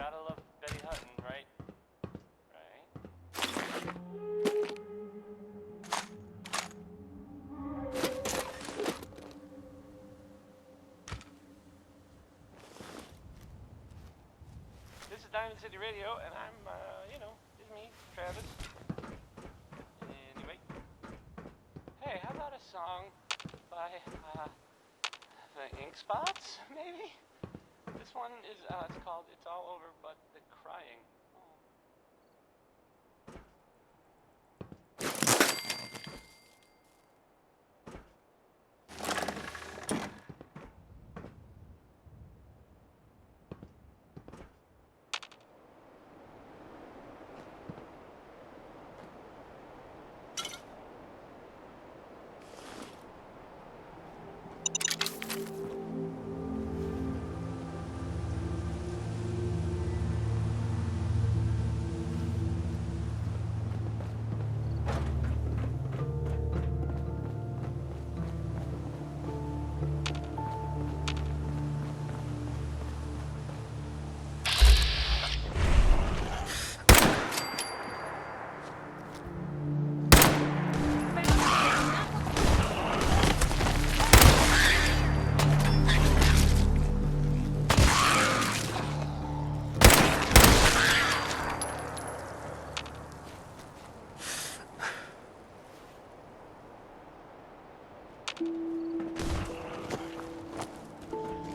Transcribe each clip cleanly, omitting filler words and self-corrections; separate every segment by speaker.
Speaker 1: Gotta love Betty Hutton, right? Right. This is Diamond City Radio, and I'm, it's me, Travis. Anyway. Hey, how about a song by, the Ink Spots, maybe? This one is, it's called It's All Over But the Crying.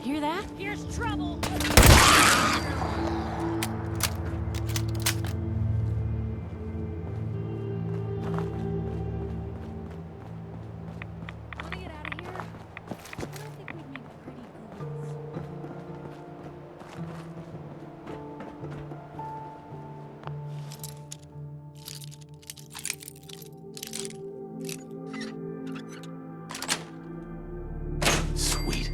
Speaker 2: Hear that?
Speaker 3: Here's trouble!
Speaker 2: Want to get out of here? I don't think we'd make pretty goons.
Speaker 4: Sweet.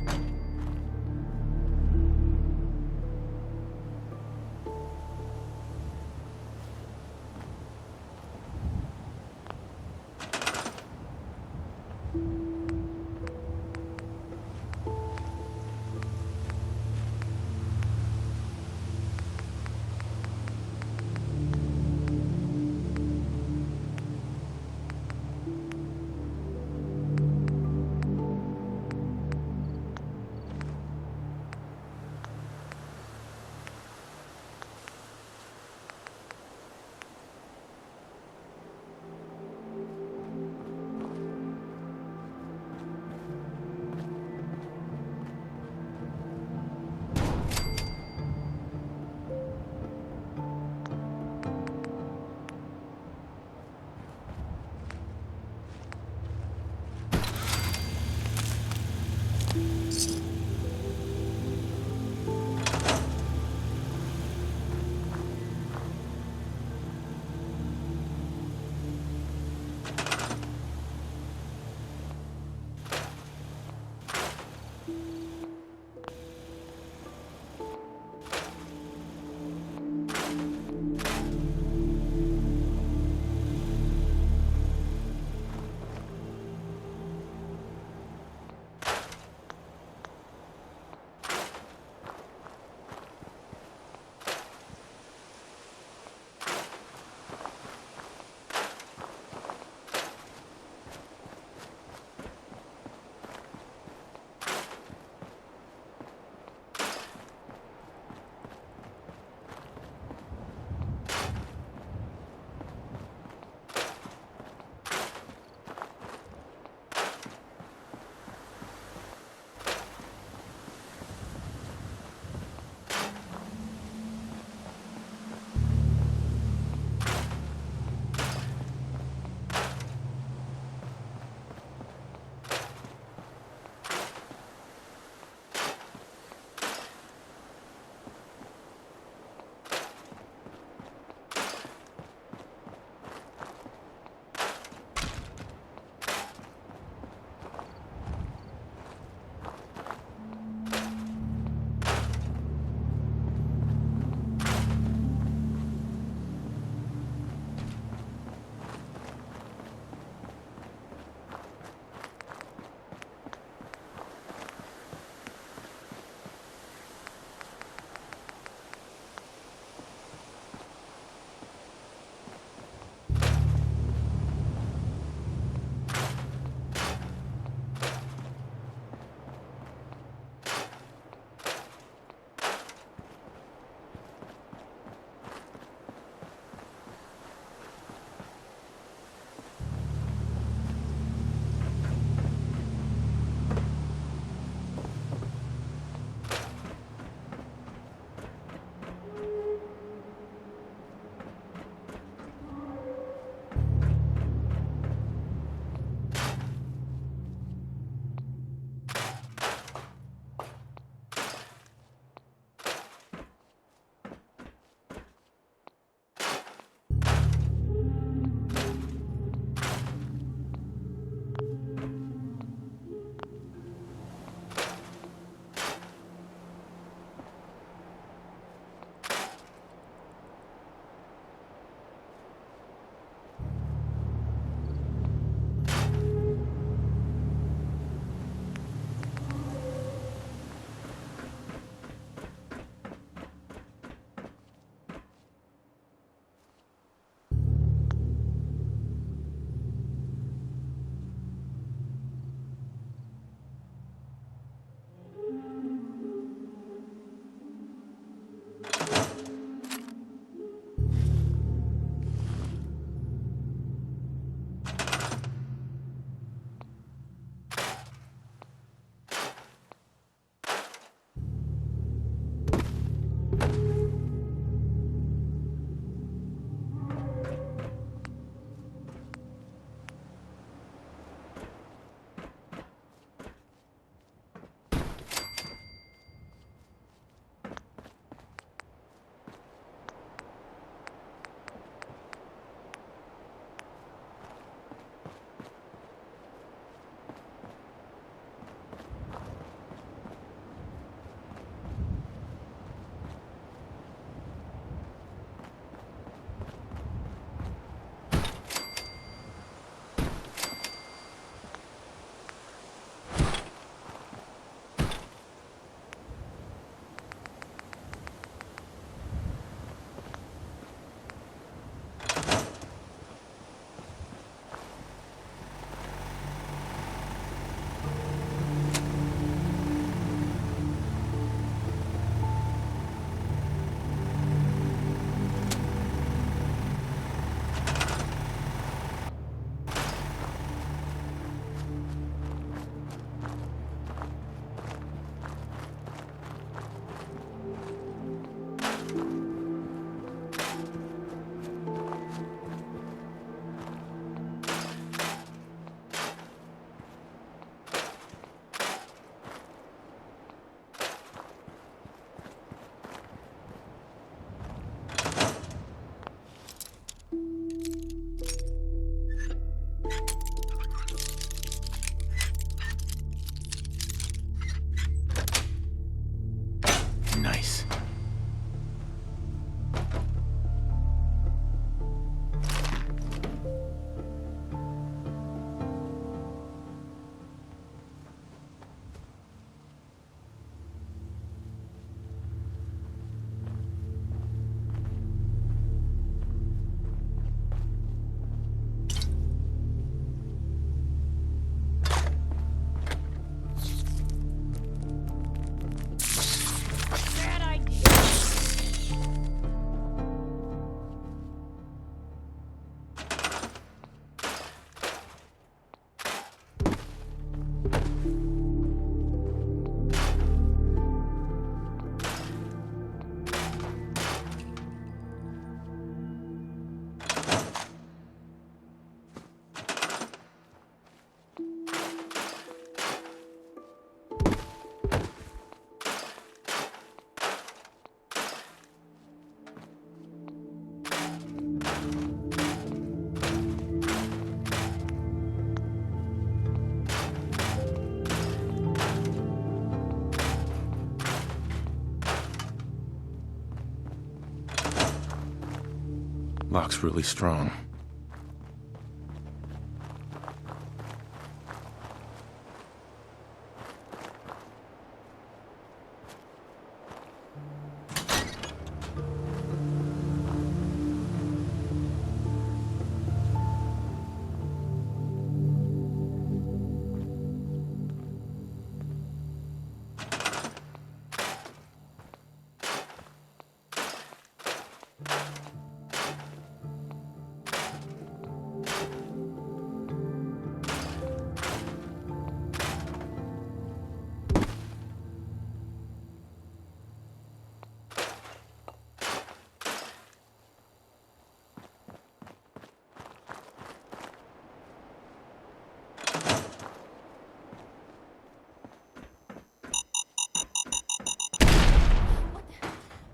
Speaker 3: lock's really strong.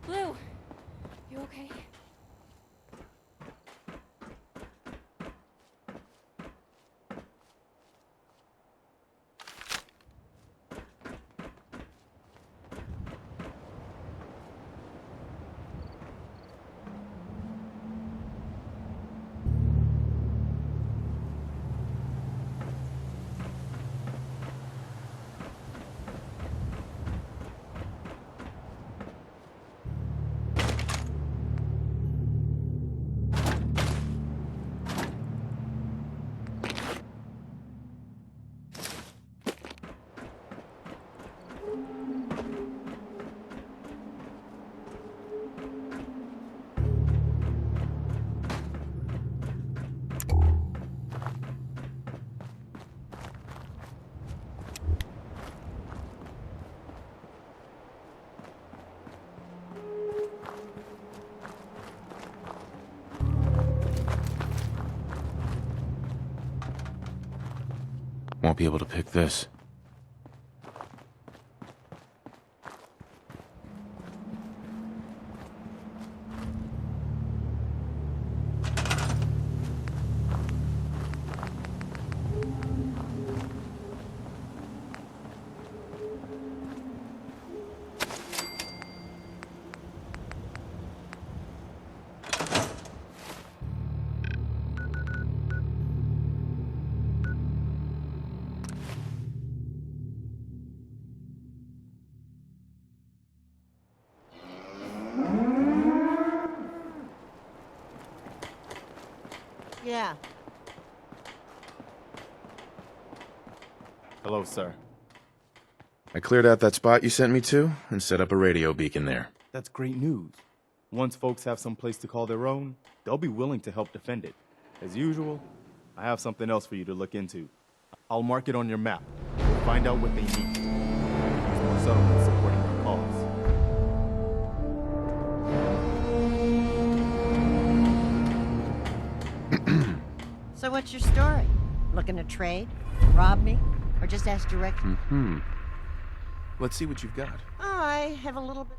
Speaker 2: Blue, you okay?
Speaker 3: Won't be able to pick this.
Speaker 4: Yeah.
Speaker 5: Hello, sir.
Speaker 3: I cleared out that spot you sent me to and set up a radio beacon there.
Speaker 5: That's great news. Once folks have some place to call their own, they'll be willing to help defend it. As usual, I have something else for you to look into. I'll mark it on your map. Find out what they need. Use more settlements supporting their cause.
Speaker 4: So what's your story? Looking to trade? Rob me? Or just ask directly?
Speaker 3: Let's see what you've got.
Speaker 4: I have a little bit...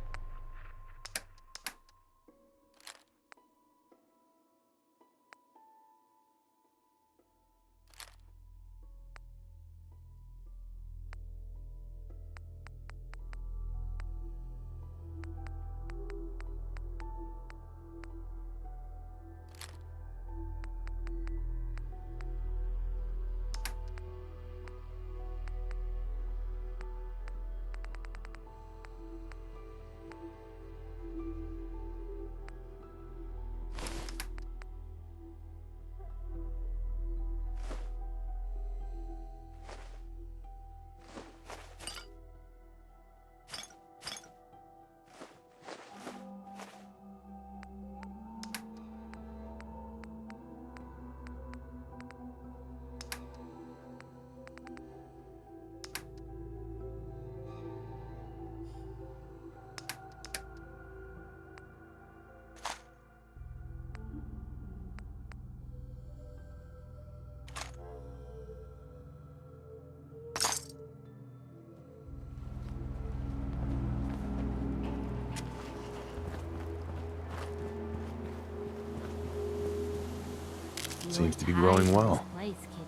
Speaker 3: Seems to be growing well.
Speaker 2: Place, kid.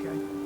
Speaker 6: Okay.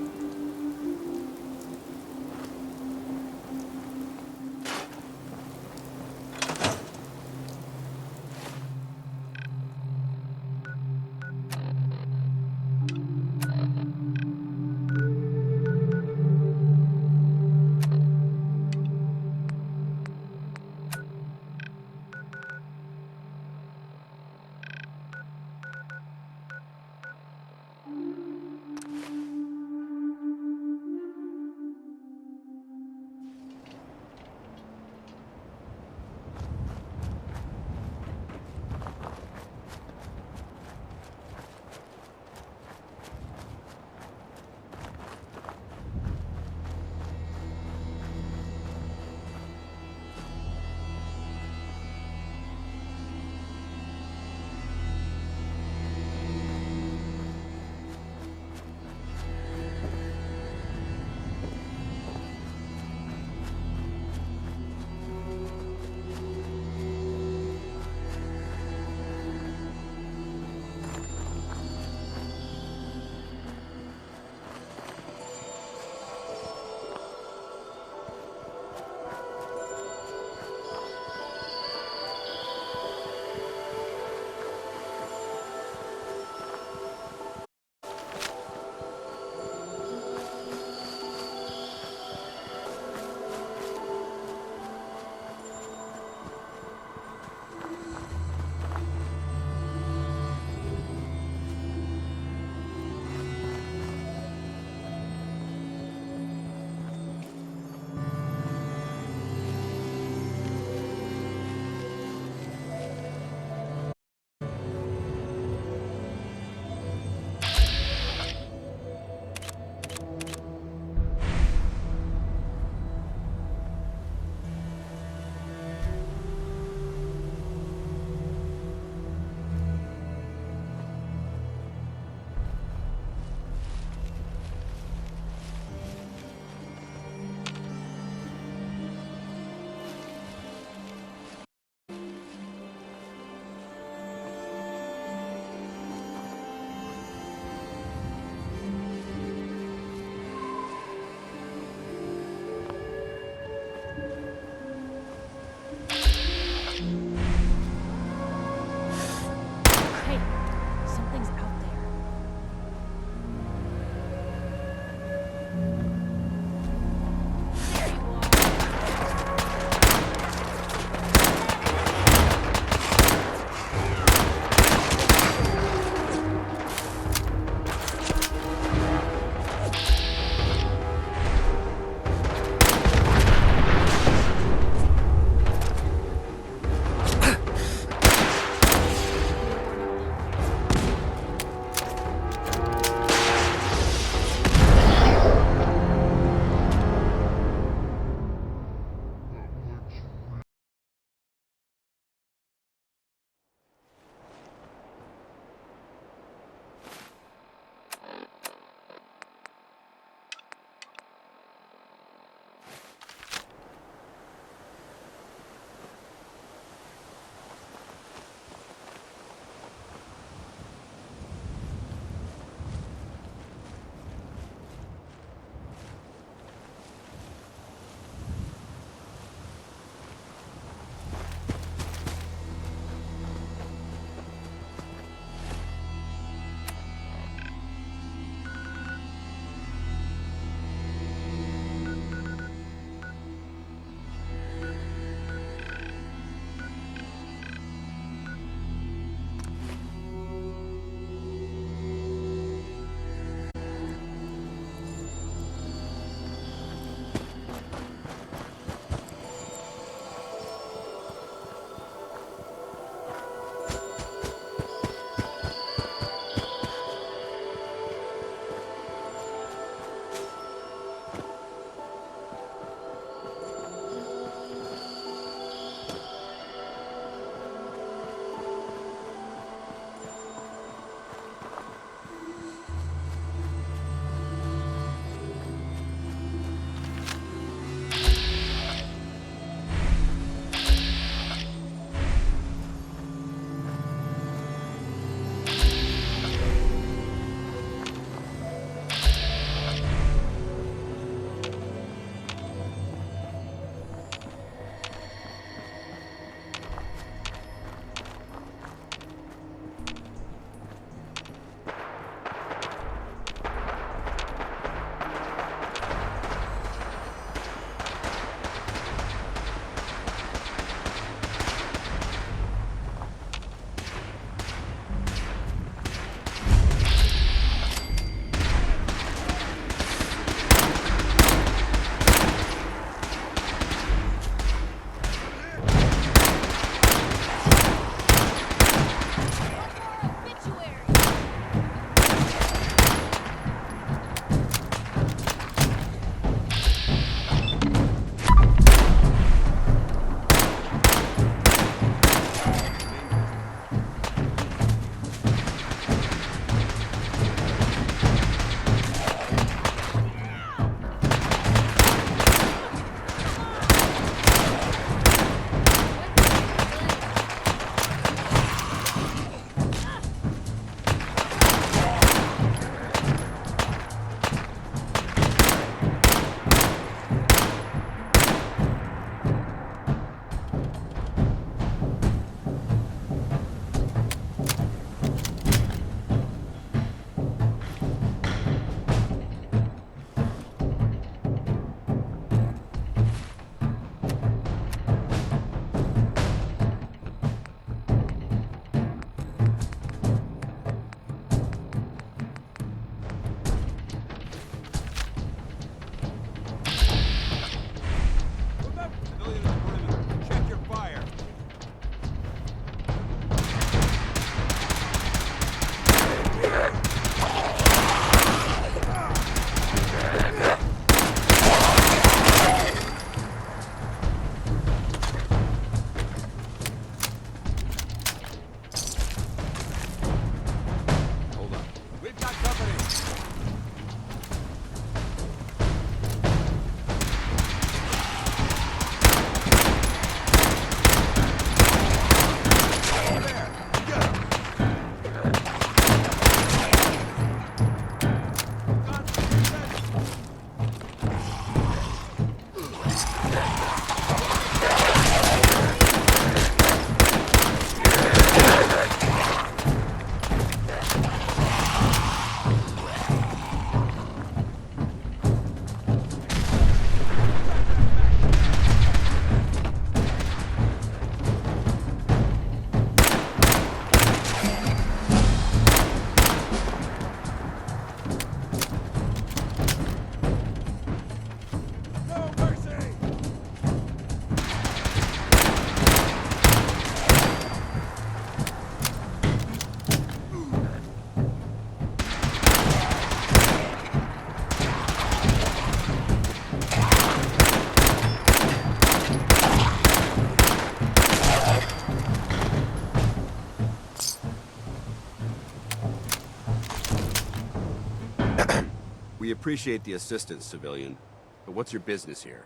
Speaker 6: We appreciate the assistance, civilian. But what's your business here?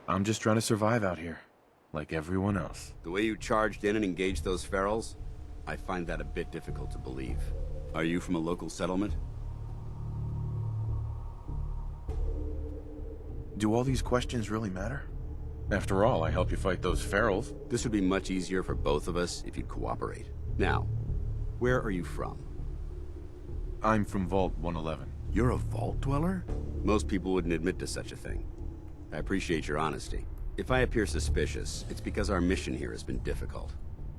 Speaker 3: I'm just trying to survive out here, like everyone else.
Speaker 6: The way you charged in and engaged those ferals? I find that a bit difficult to believe. Are you from a local settlement?
Speaker 3: Do all these questions really matter? After all, I helped you fight those ferals.
Speaker 6: This would be much easier for both of us if you'd cooperate. Now, where are you from?
Speaker 3: I'm from Vault 111.
Speaker 6: You're a vault dweller? Most people wouldn't admit to such a thing. I appreciate your honesty. If I appear suspicious, it's because our mission here has been difficult.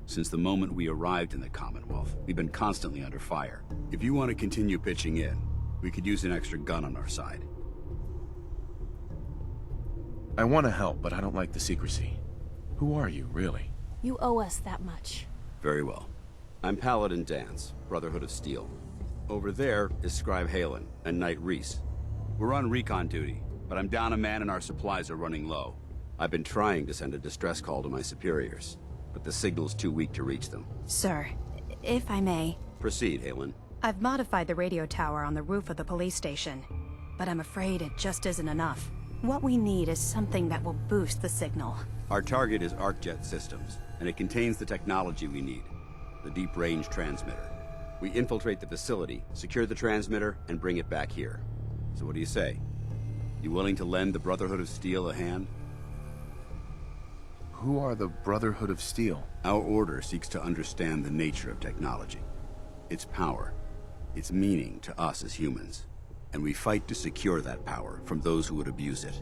Speaker 6: Since the moment we arrived in the Commonwealth, we've been constantly under fire. If you want to continue pitching in, we could use an extra gun on our side.
Speaker 3: I want to help, but I don't like the secrecy. Who are you, really?
Speaker 2: You owe us that much.
Speaker 6: Very well. I'm Paladin Danse, Brotherhood of Steel. Over there is Scribe Halen and Knight Reese. We're on recon duty, but I'm down a man and our supplies are running low. I've been trying to send a distress call to my superiors, but the signal's too weak to reach them.
Speaker 7: Sir, if I may.
Speaker 6: Proceed, Halen.
Speaker 7: I've modified the radio tower on the roof of the police station, but I'm afraid it just isn't enough. What we need is something that will boost the signal.
Speaker 6: Our target is ArcJet Systems, and it contains the technology we need, the deep-range transmitter. We infiltrate the facility, secure the transmitter, and bring it back here. So what do you say? You willing to lend the Brotherhood of Steel a hand?
Speaker 3: Who are the Brotherhood of Steel?
Speaker 6: Our order seeks to understand the nature of technology, its power, its meaning to us as humans, and we fight to secure that power from those who would abuse it.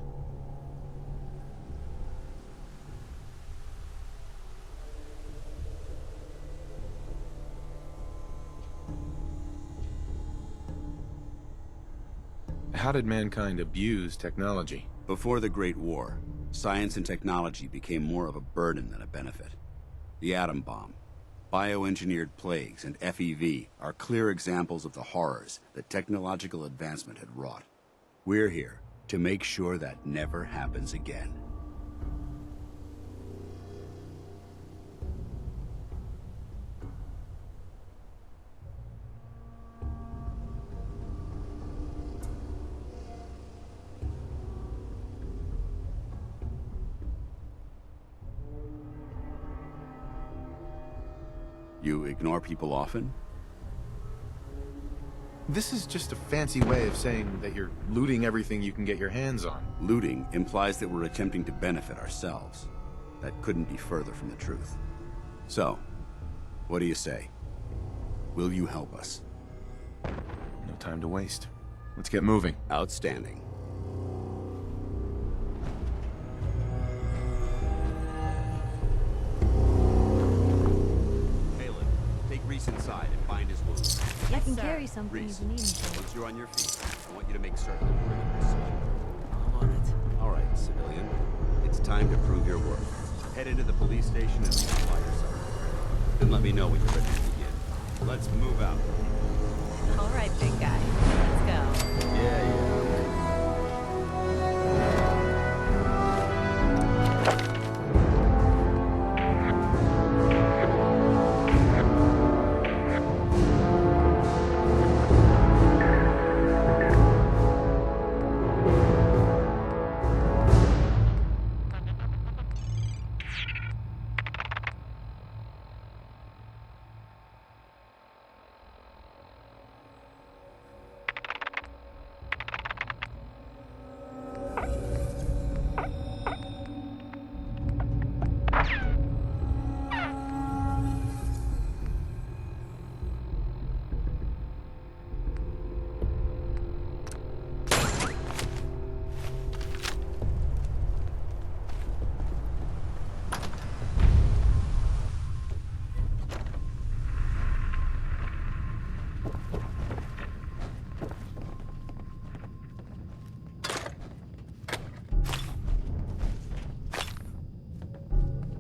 Speaker 3: How did mankind abuse technology?
Speaker 6: Before the Great War, science and technology became more of a burden than a benefit. The atom bomb, bioengineered plagues, and FEV are clear examples of the horrors that technological advancement had wrought. We're here to make sure that never happens again. You ignore people often?
Speaker 3: This is just a fancy way of saying that you're looting everything you can get your hands on.
Speaker 6: Looting implies that we're attempting to benefit ourselves. That couldn't be further from the truth. So, what do you say? Will you help us?
Speaker 3: No time to waste. Let's get moving.
Speaker 6: Outstanding. Inside and bind his wounds.
Speaker 2: I can carry something
Speaker 6: Reese,
Speaker 2: if you need anything.
Speaker 6: once you're on your feet, I want you to make certain that we're in precision.
Speaker 1: I'm on it.
Speaker 6: All right, civilian. It's time to prove your worth. Head into the police station and supply yourself. Then let me know when you're ready to begin. Let's move out.
Speaker 8: All right, big guy. Let's go.
Speaker 6: Yeah.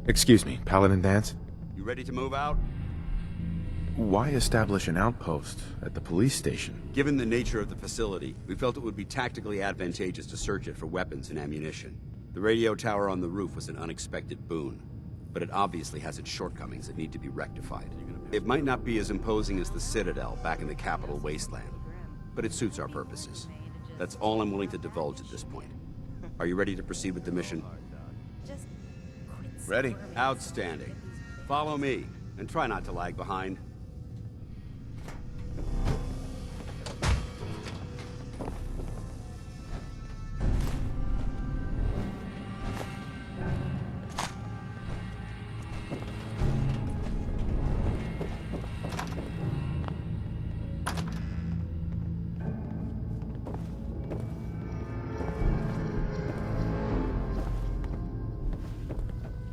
Speaker 3: Excuse me, Paladin Danse?
Speaker 6: You ready to move out?
Speaker 3: Why establish an outpost at the police station?
Speaker 6: Given the nature of the facility, we felt it would be tactically advantageous to search it for weapons and ammunition. The radio tower on the roof was an unexpected boon, but it obviously has its shortcomings that need to be rectified. It might not be as imposing as the Citadel back in the capital wasteland, but it suits our purposes. That's all I'm willing to divulge at this point. Are you ready to proceed with the mission?
Speaker 2: Just quit
Speaker 3: Ready.
Speaker 2: squirming.
Speaker 6: Outstanding. Follow me, and try not to lag behind.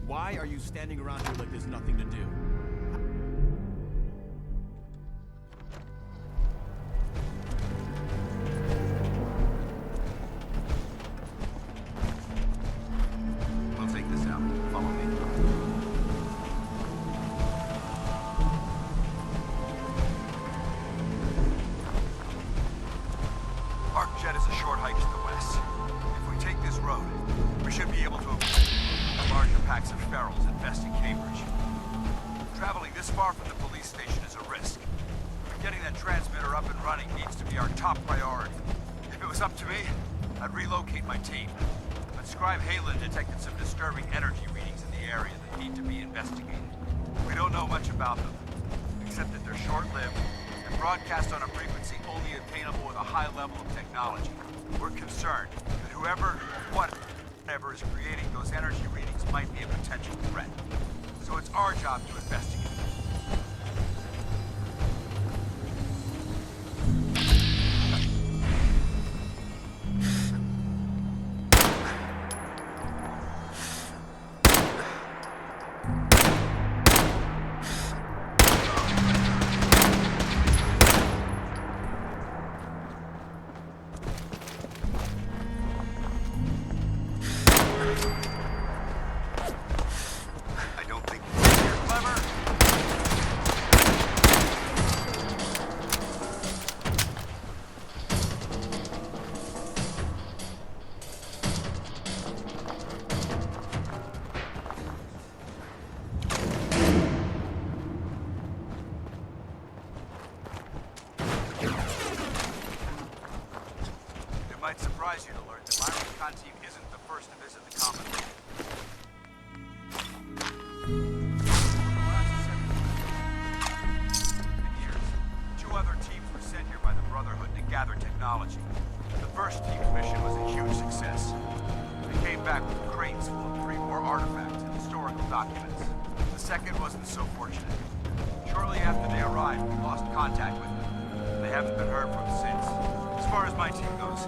Speaker 9: Why are you standing around here like there's nothing to do?
Speaker 6: We'll take this out. Follow me.
Speaker 10: ArcJet is a short hike to the west. If we take this road, we should be able to avoid larger packs of ferals infesting Cambridge. Traveling this far from the police station is a risk. Getting that transmitter up and running needs to be our top priority. If it was up to me, I'd relocate my team. But Scribe Halen detected some disturbing energy readings in the area that need to be investigated. We don't know much about them, except that they're short-lived and broadcast on a frequency only attainable with a high level of technology. We're concerned that whoever or whatever is creating those energy readings might be a potential threat. So it's our job to investigate. I don't think you're clever. It might surprise you to learn that my recon team isn't the first to visit the Commonwealth. Two other teams were sent here by the Brotherhood to gather technology. The first team's mission was a huge success. They came back with crates full of 3 more artifacts and historical documents. The second wasn't so fortunate. Shortly after they arrived, we lost contact with them. They haven't been heard from since. As far as my team goes,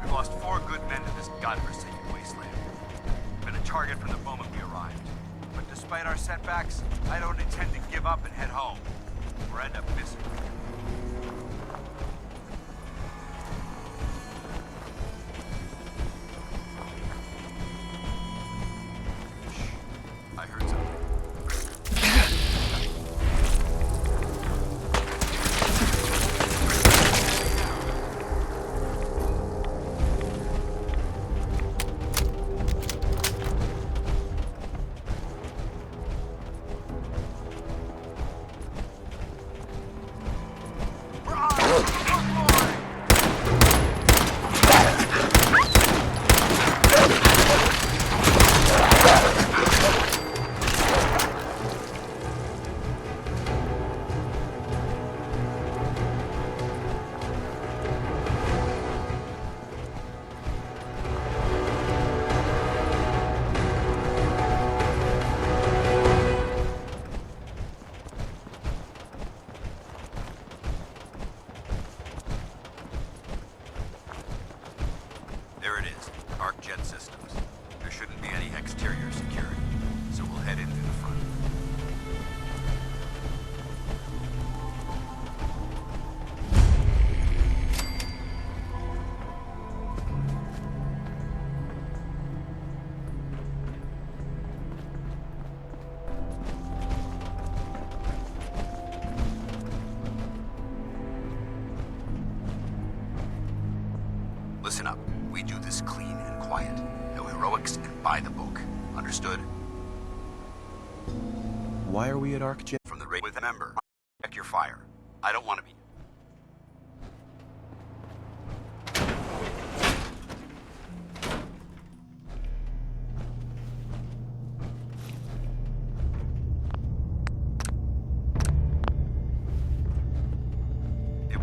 Speaker 10: we've lost 4 good men to this godforsaken wasteland. Been a target from the moment we arrived. But despite our setbacks, I don't intend to give up and head home, or end up missing. Shh. I heard something. We're on! Good boy! There it is, ArcJet Systems. There shouldn't be any exterior security, so we'll head in through the front. Listen up. We do this clean and quiet. No heroics and by the book. Understood?
Speaker 3: Why are we at ArcJet?
Speaker 6: From the raid with a member. Check your fire. I don't want to be.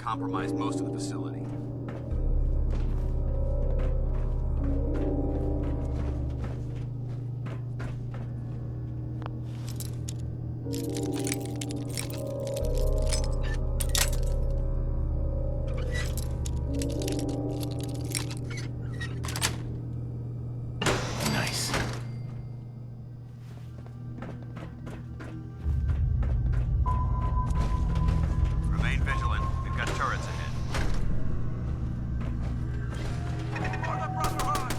Speaker 6: compromised most of the facility.
Speaker 3: Nice.
Speaker 10: Remain vigilant. We've got turrets ahead. For the Brotherhood!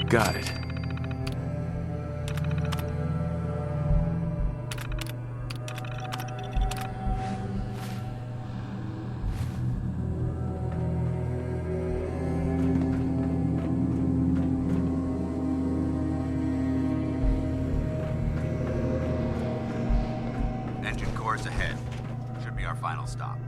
Speaker 3: Got it.
Speaker 6: Engine cores ahead. Should be our final stop.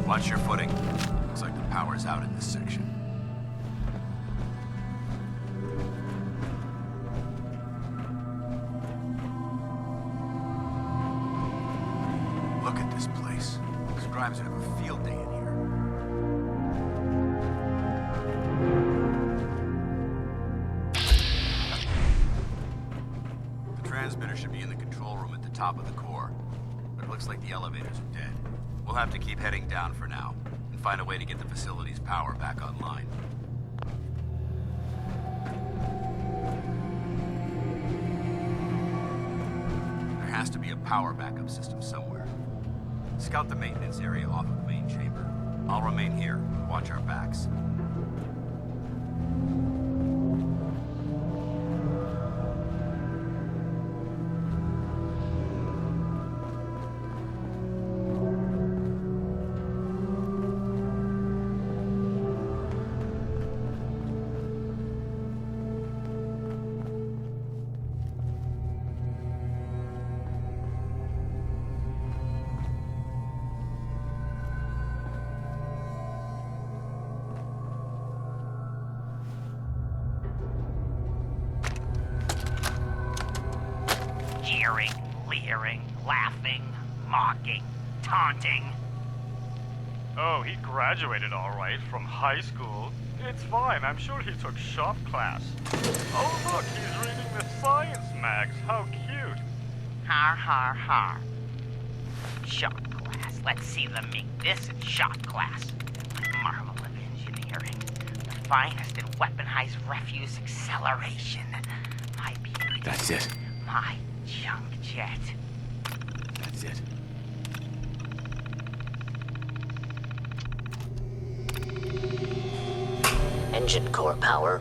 Speaker 6: Watch your footing. Looks like the power's out in this section. Look at this place. Scribes would have a field day in here. The transmitter should be in the control room at the top of the core, but it looks like the elevators are dead. We'll have to keep heading down for now, and find a way to get the facility's power back online. There has to be a power backup system somewhere. Scout the maintenance area off of the main chamber. I'll remain here, watch our backs.
Speaker 11: Jeering, leering, laughing, mocking, taunting.
Speaker 12: Oh, he graduated all right from high school. It's fine, I'm sure he took shop class. Oh look, he's reading the science mags. How cute.
Speaker 11: Har har har. Shop class. Let's see them make this in shop class. Marvel of engineering. The finest in weaponized refuse acceleration. My beauty.
Speaker 3: That's it.
Speaker 11: My junk jet.
Speaker 3: That's it.
Speaker 13: Engine core power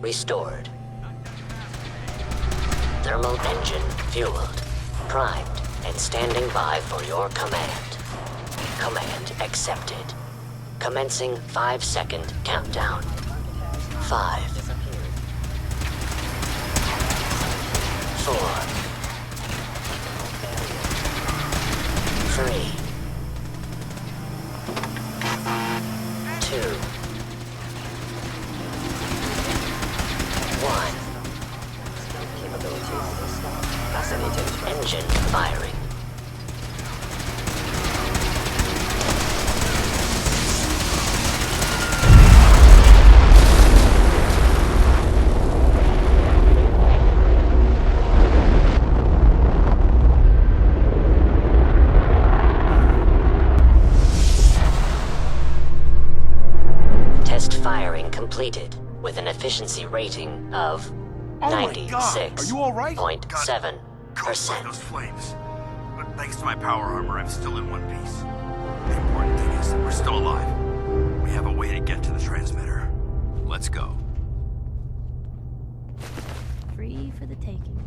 Speaker 13: restored. Thermal engine fueled, primed, and standing by for your command. Command accepted. Commencing 5-second countdown. 5, 4, 3, 2, 1. Engine firing. Test firing completed with an efficiency rating of 96.7%.
Speaker 10: Those flames. But thanks to my power armor, I'm still in one piece. The important thing is that we're still alive. We have a way to get to the transmitter. Let's go.
Speaker 2: Free for the taking.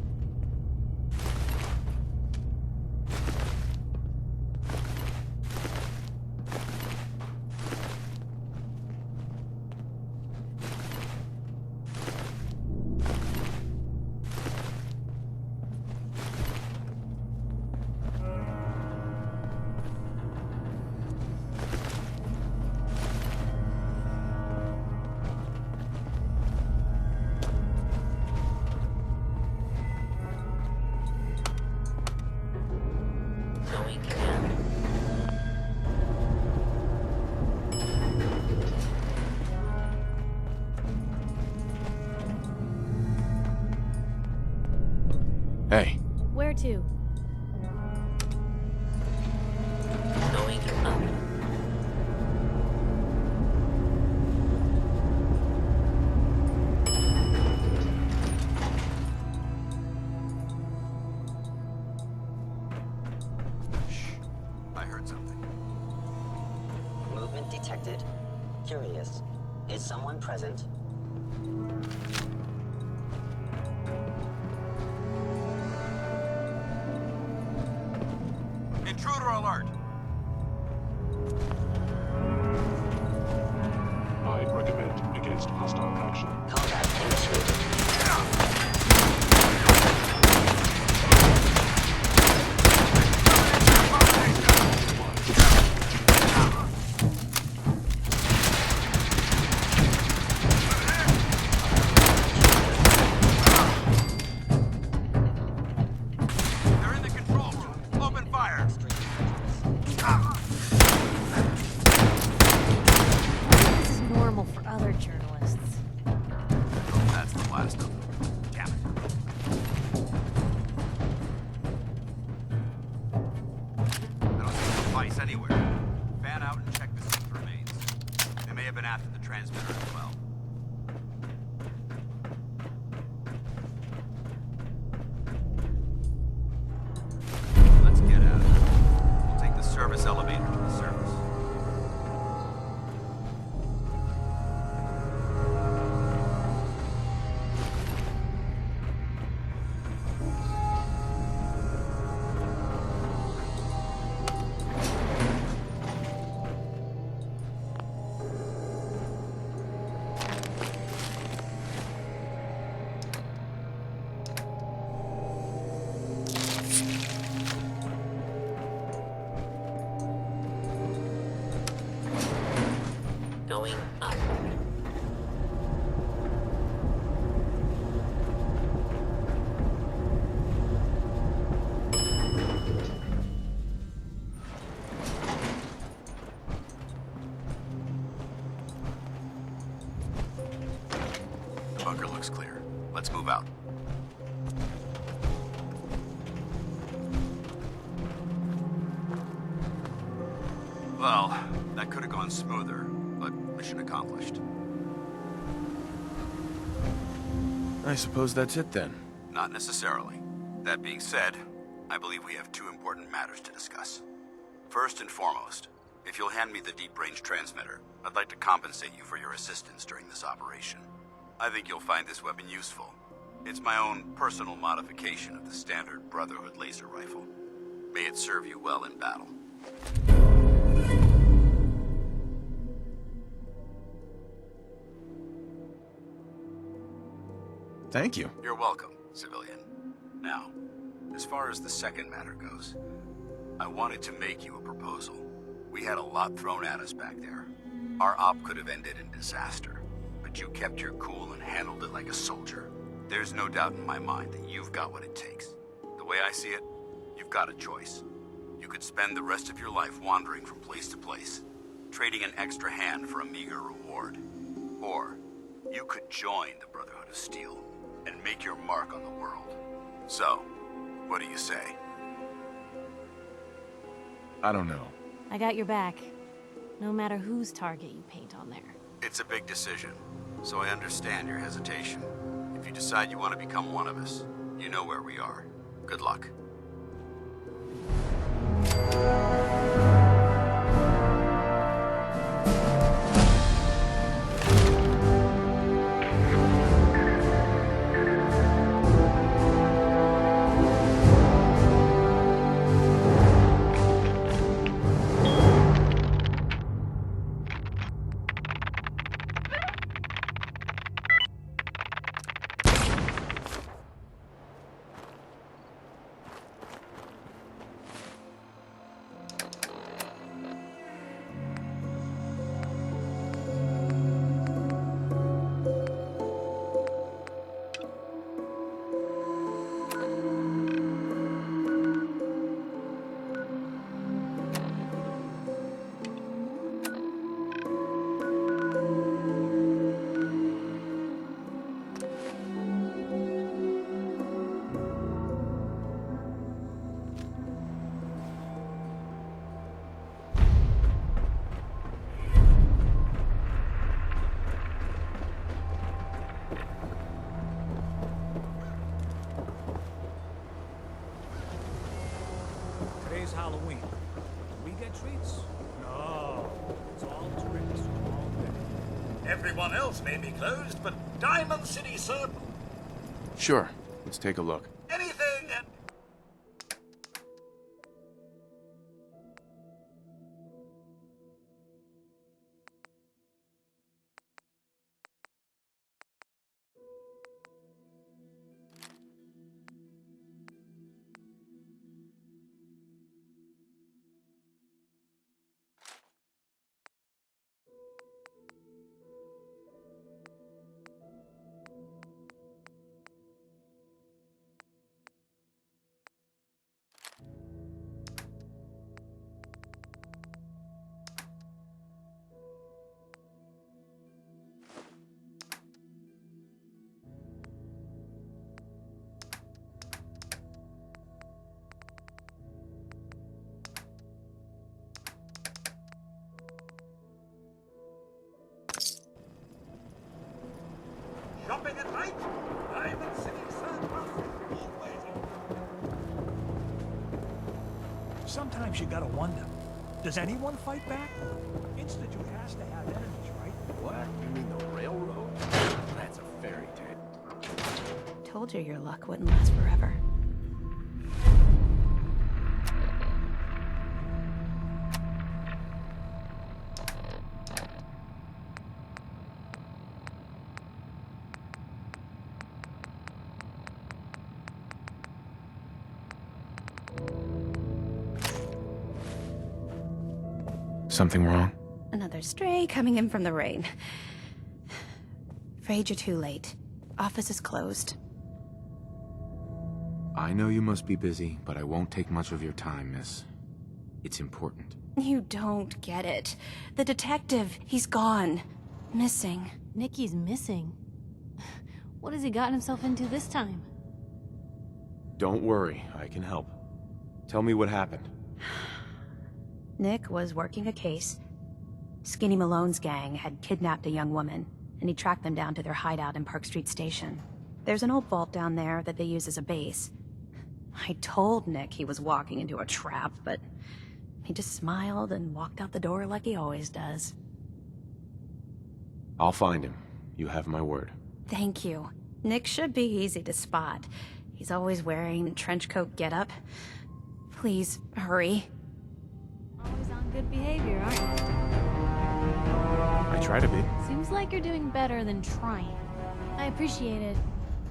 Speaker 3: Hey.
Speaker 2: Where to?
Speaker 13: Going up.
Speaker 10: I heard something.
Speaker 13: Movement detected. Curious. Is someone present?
Speaker 10: Intruder alert!
Speaker 14: I recommend against hostile action.
Speaker 13: Combat initiated.
Speaker 10: They're in the control room. Open fire!
Speaker 2: This is normal for other journalists.
Speaker 10: That's the last of them. Damn it. I don't see the device anywhere. Fan out and check the synth remains. They may have been after the transmitter as well. Let's get out of here. We'll take the service elevator to the surface.
Speaker 13: Going up.
Speaker 10: The bunker looks clear. Let's move out. Well, that could have gone smoother, but mission accomplished.
Speaker 3: I suppose that's it then.
Speaker 10: Not necessarily. That being said, I believe we have two important matters to discuss. First and foremost, if you'll hand me the deep-range transmitter, I'd like to compensate you for your assistance during this operation. I think you'll find this weapon useful. It's my own personal modification of the standard Brotherhood laser rifle. May it serve you well in battle.
Speaker 3: Thank you.
Speaker 10: You're welcome, civilian.
Speaker 6: Now, as far as the second matter goes, I wanted to make you a proposal. We had a lot thrown at us back there. Our op could have ended in disaster, but you kept your cool and handled it like a soldier. There's no doubt in my mind that you've got what it takes. The way I see it, you've got a choice. You could spend the rest of your life wandering from place to place, trading an extra hand for a meager reward. Or, you could join the Brotherhood of Steel and make your mark on the world. So, what do you say?
Speaker 3: I don't know.
Speaker 2: I got your back. No matter whose target you paint on there.
Speaker 6: It's a big decision, so I understand your hesitation. If you decide you want to become one of us, you know where we are. Good luck.
Speaker 9: Today's Halloween. We get treats? No. It's all tricks all day.
Speaker 15: Everyone else may be closed, but Diamond City certain.
Speaker 3: Sure. Let's take a look.
Speaker 15: Anything and... Shopping at night? Diamond City certain. Always open.
Speaker 16: Sometimes you gotta wonder, does anyone fight back? Institute has to have enemies, right?
Speaker 15: What? You mean the railroad? That's a fairy tale.
Speaker 7: Told you your luck wouldn't last forever.
Speaker 3: Something wrong?
Speaker 7: Another stray coming in from the rain. Afraid you're too late. Office is closed.
Speaker 3: I know you must be busy, but I won't take much of your time, miss. It's important.
Speaker 7: You don't get it. The detective, he's gone. Missing.
Speaker 2: Nikki's missing. What has he gotten himself into this time?
Speaker 3: Don't worry, I can help. Tell me what happened.
Speaker 7: Nick was working a case. Skinny Malone's gang had kidnapped a young woman, and he tracked them down to their hideout in Park Street Station. There's an old vault down there that they use as a base. I told Nick he was walking into a trap, but he just smiled and walked out the door like he always does.
Speaker 3: I'll find him. You have my word.
Speaker 7: Thank you. Nick should be easy to spot. He's always wearing a trench coat getup. Please, hurry.
Speaker 2: Always on good behavior, aren't you?
Speaker 3: I try to be.
Speaker 2: Seems like you're doing better than trying. I appreciate it.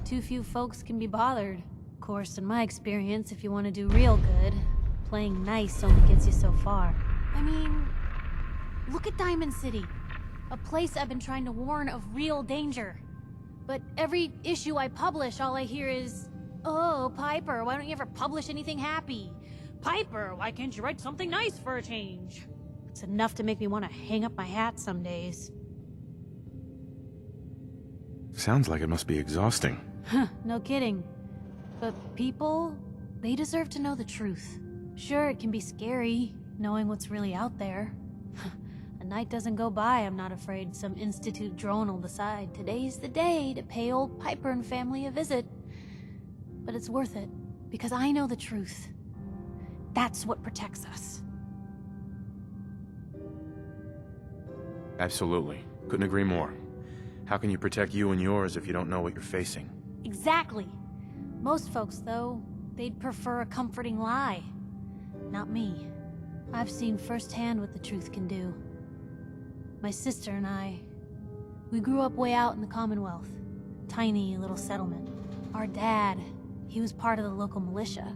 Speaker 2: Too few folks can be bothered. course, in my experience, if you want to do real good, playing nice only gets you so far. I mean, look at Diamond City. A place I've been trying to warn of real danger. But every issue I publish, all I hear is, "Oh, Piper, why don't you ever publish anything happy? Piper, why can't you write something nice for a change?" It's enough to make me want to hang up my hat some days.
Speaker 3: Sounds like it must be exhausting.
Speaker 2: Huh, no kidding. But people, they deserve to know the truth. Sure, it can be scary, knowing what's really out there. A night doesn't go by I'm not afraid some Institute drone will decide today's the day to pay old Piper and family a visit. But it's worth it, because I know the truth. That's what protects us.
Speaker 3: Absolutely. Couldn't agree more. How can you protect you and yours if you don't know what you're facing?
Speaker 2: Exactly. Most folks, though, they'd prefer a comforting lie. Not me. I've seen firsthand what the truth can do. My sister and I, we grew up way out in the Commonwealth. Tiny little settlement. Our dad, he was part of the local militia.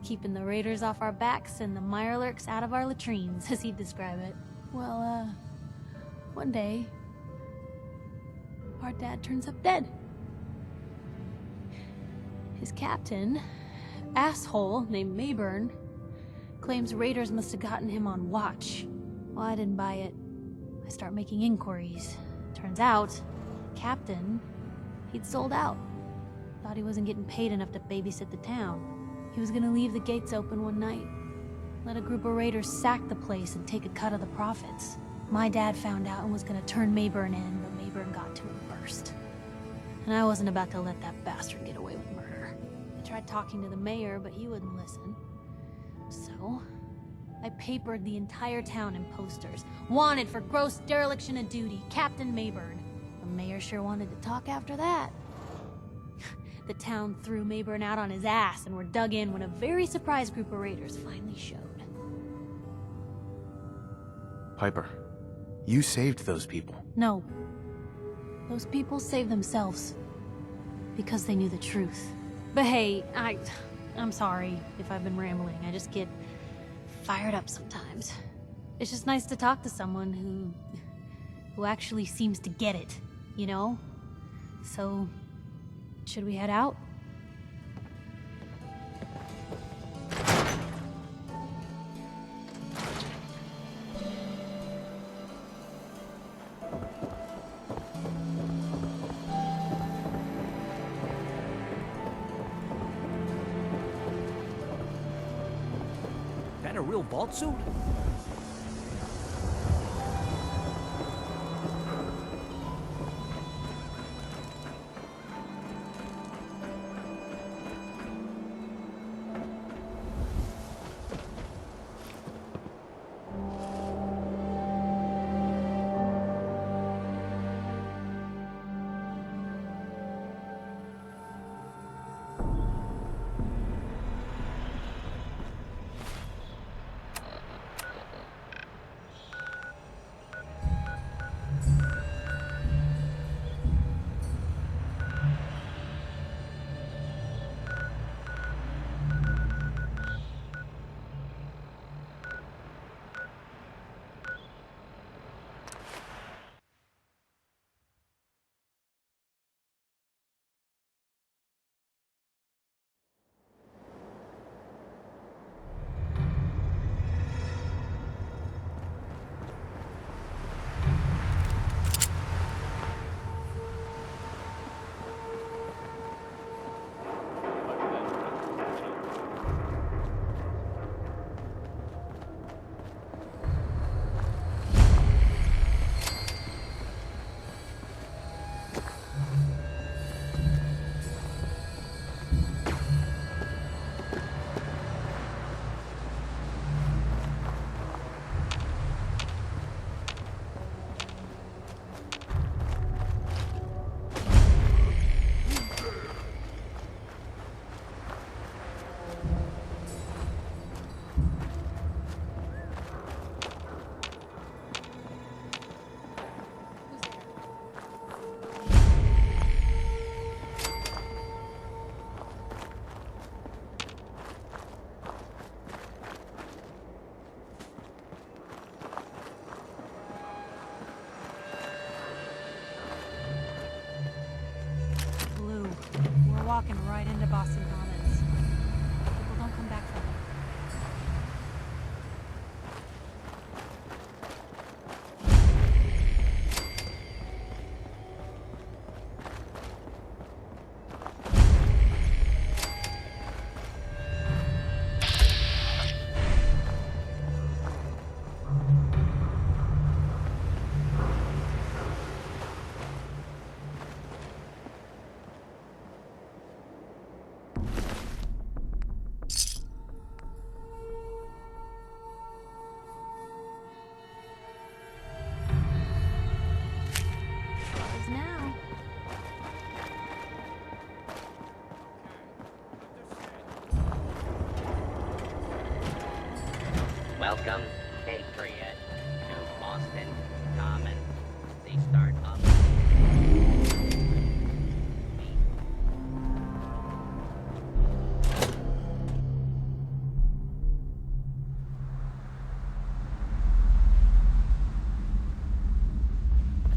Speaker 2: Keeping the raiders off our backs and the mirelurks out of our latrines, as he'd describe it. Well, one day, our dad turns up dead. His captain, asshole named Mayburn, claims raiders must have gotten him on watch. Well, I didn't buy it. I start making inquiries. Turns out, Captain, he'd sold out. Thought he wasn't getting paid enough to babysit the town. He was gonna leave the gates open one night. Let a group of raiders sack the place and take a cut of the profits. My dad found out and was gonna turn Mayburn in, but Mayburn got to him first. And I wasn't about to let that bastard get away with murder. I tried talking to the mayor, but he wouldn't listen. So, I papered the entire town in posters. Wanted for gross dereliction of duty, Captain Mayburn. The mayor sure wanted to talk after that. The town threw Mayburn out on his ass and were dug in when a very surprised group of raiders finally showed.
Speaker 3: Piper, you saved those people.
Speaker 2: No. Those people saved themselves. Because they knew the truth. But hey, I'm sorry if I've been rambling. I just get fired up sometimes. It's just nice to talk to someone who actually seems to get it, you know? So, should we head out?
Speaker 16: That a real vault suit?
Speaker 13: Welcome, Patriot, to Boston Common. The start of...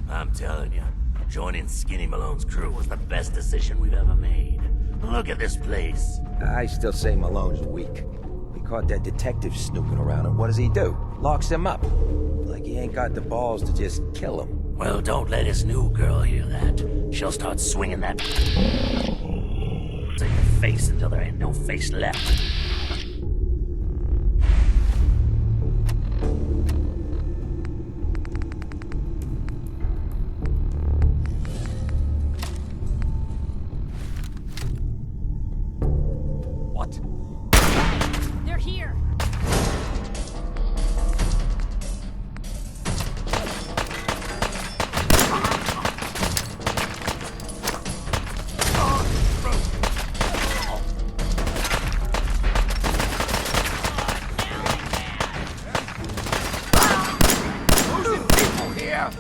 Speaker 17: I'm telling you, joining Skinny Malone's crew was the best decision we've ever made. Look at this place.
Speaker 18: I still say Malone's weak. We caught that detective snooping around, and what does he do? Locks him up. Like he ain't got the balls to just kill him.
Speaker 17: Well, don't let his new girl hear that. She'll start swinging that in your face until there ain't no face left.
Speaker 2: They're here.
Speaker 15: Losing people here!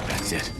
Speaker 3: That's it.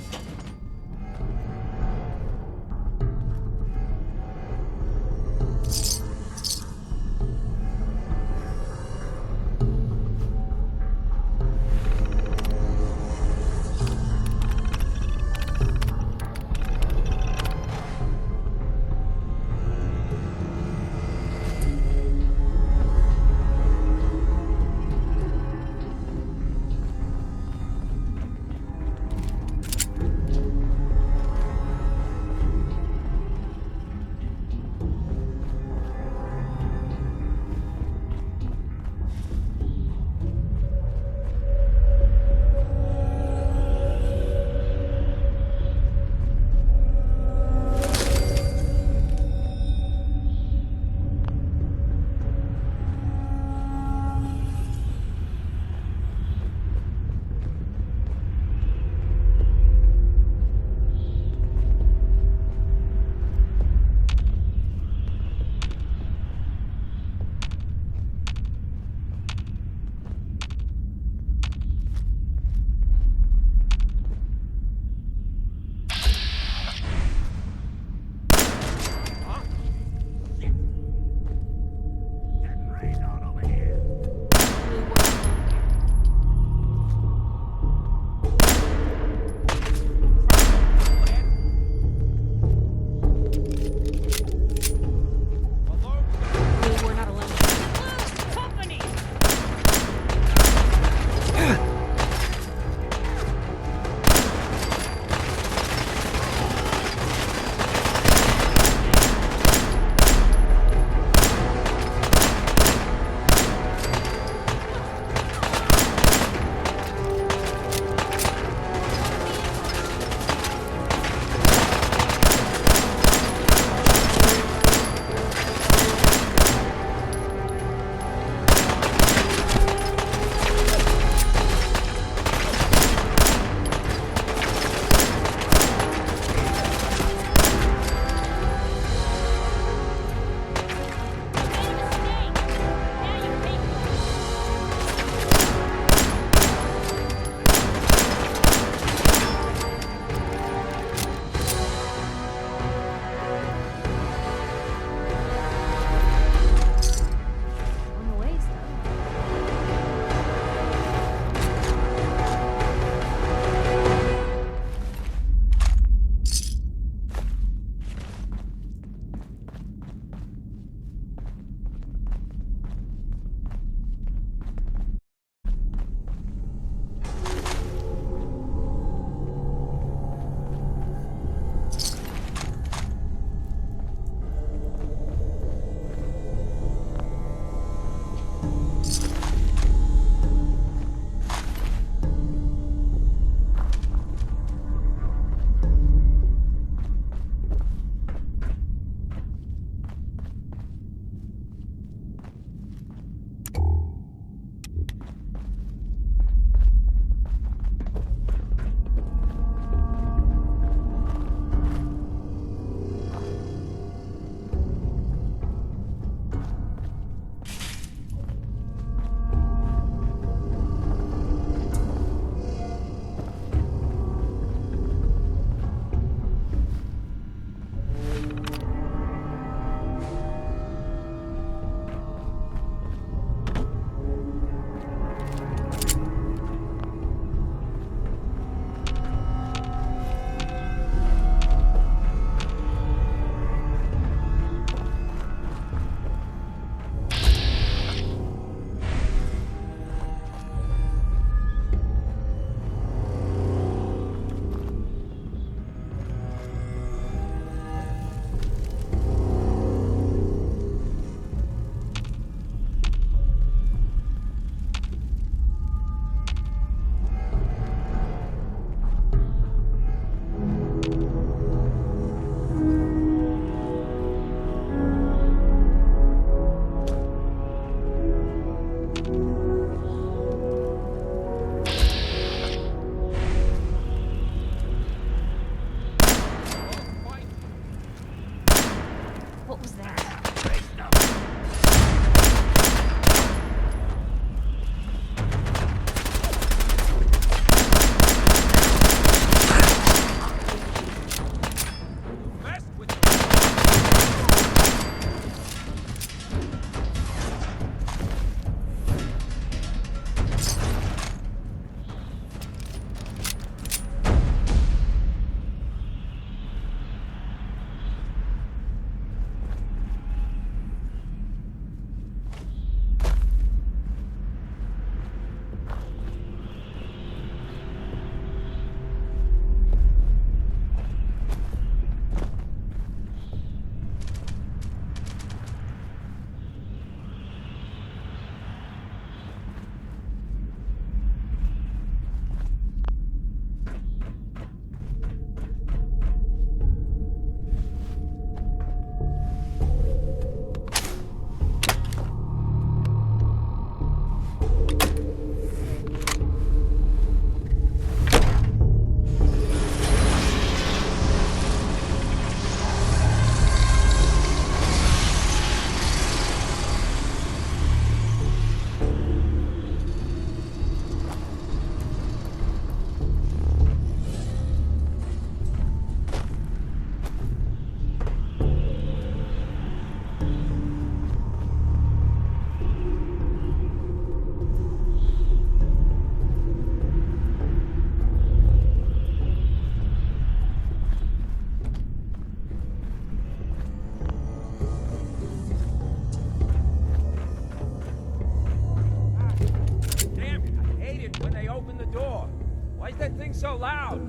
Speaker 15: that thing so loud?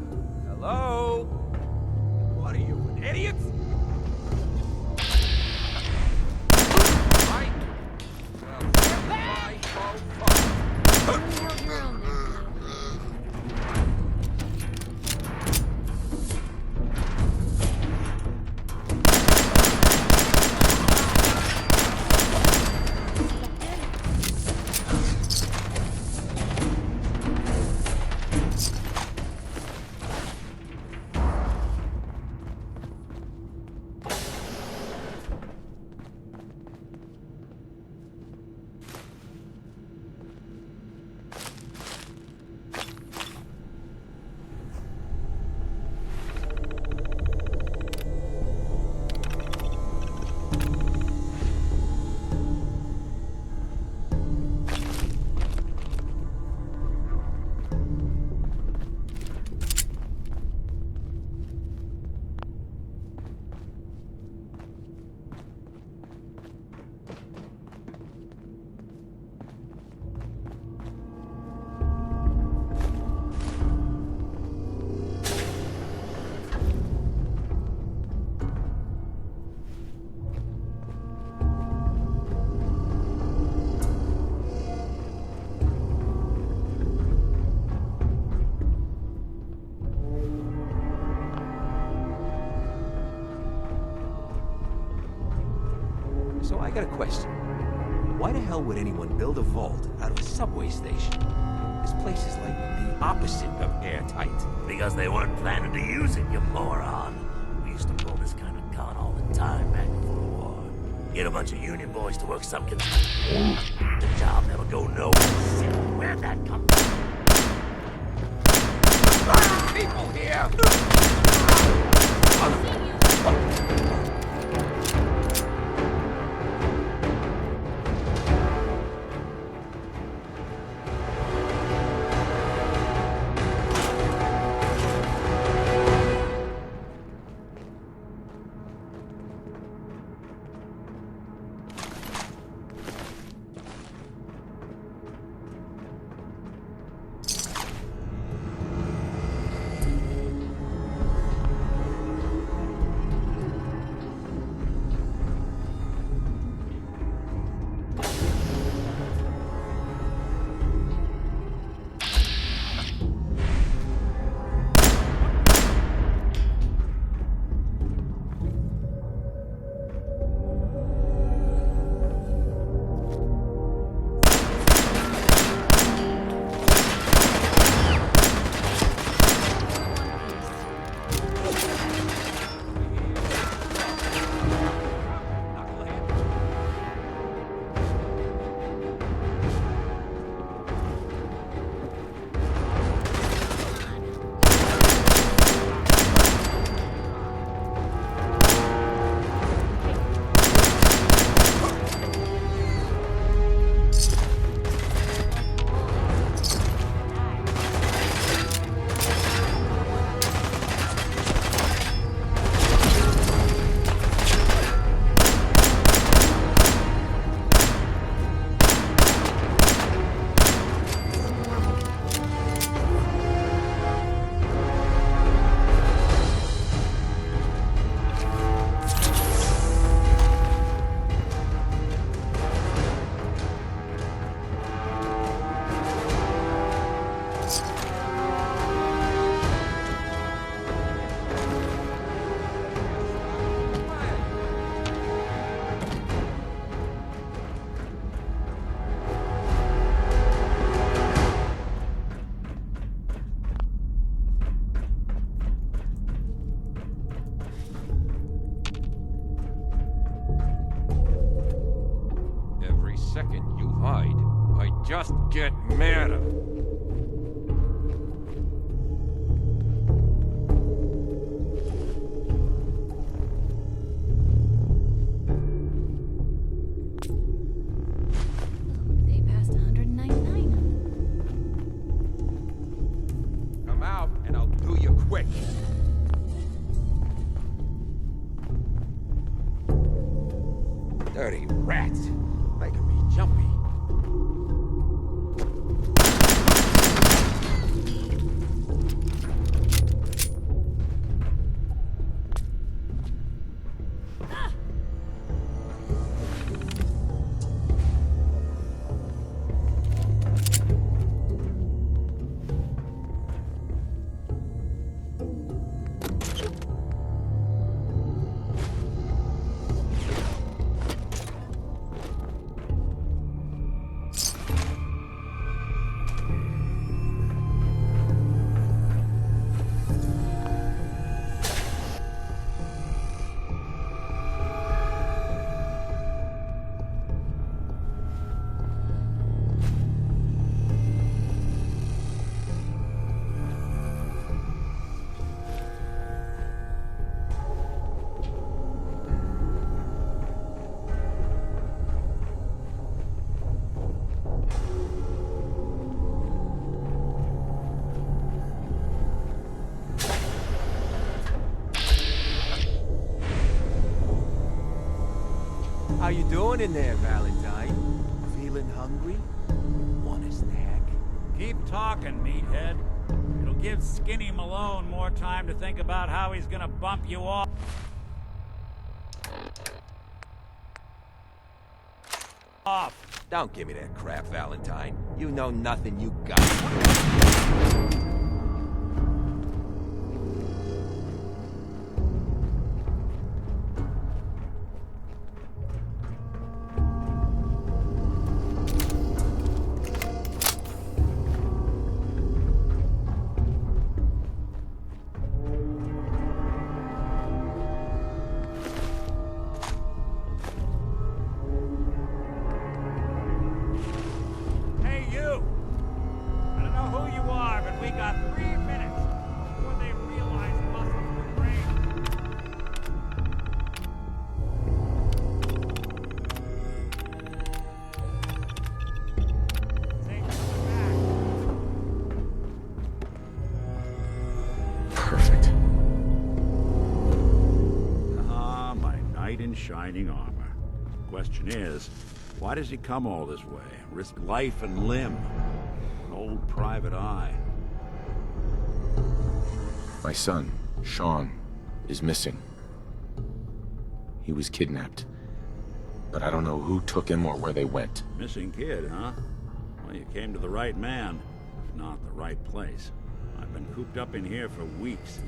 Speaker 15: Hello? What are you, idiots? Right? Well,
Speaker 18: So I got a question. Why the hell would anyone build a vault out of a subway station? This place is like the opposite of airtight.
Speaker 17: Because they weren't planning to use it, you moron. We used to pull this kind of con all the time back before the war. Get a bunch of union boys to work some The job never go nowhere. Where'd that come from?
Speaker 15: people here!
Speaker 19: Second you hide, I just get madder.
Speaker 2: They passed 199.
Speaker 19: Come out and I'll do you quick.
Speaker 18: Dirty rats. Making me jumpy. How you doing in there, Valentine? Feeling hungry? Want a snack?
Speaker 9: Keep talking, meathead. It'll give Skinny Malone more time to think about how he's gonna bump you off.
Speaker 18: Don't give me that crap, Valentine. You know nothing, you got.
Speaker 9: Hey, you! I don't know who you are, but we got 3 minutes before they realize muscles were brain.
Speaker 3: Perfect.
Speaker 20: Ah, my knight in shining armor. Question is, why does he come all this way? Risk life and limb? An old private eye.
Speaker 3: My son, Sean, is missing. He was kidnapped. But I don't know who took him or where they went.
Speaker 20: Missing kid, huh? Well, you came to the right man, if not the right place. I've been cooped up in here for weeks.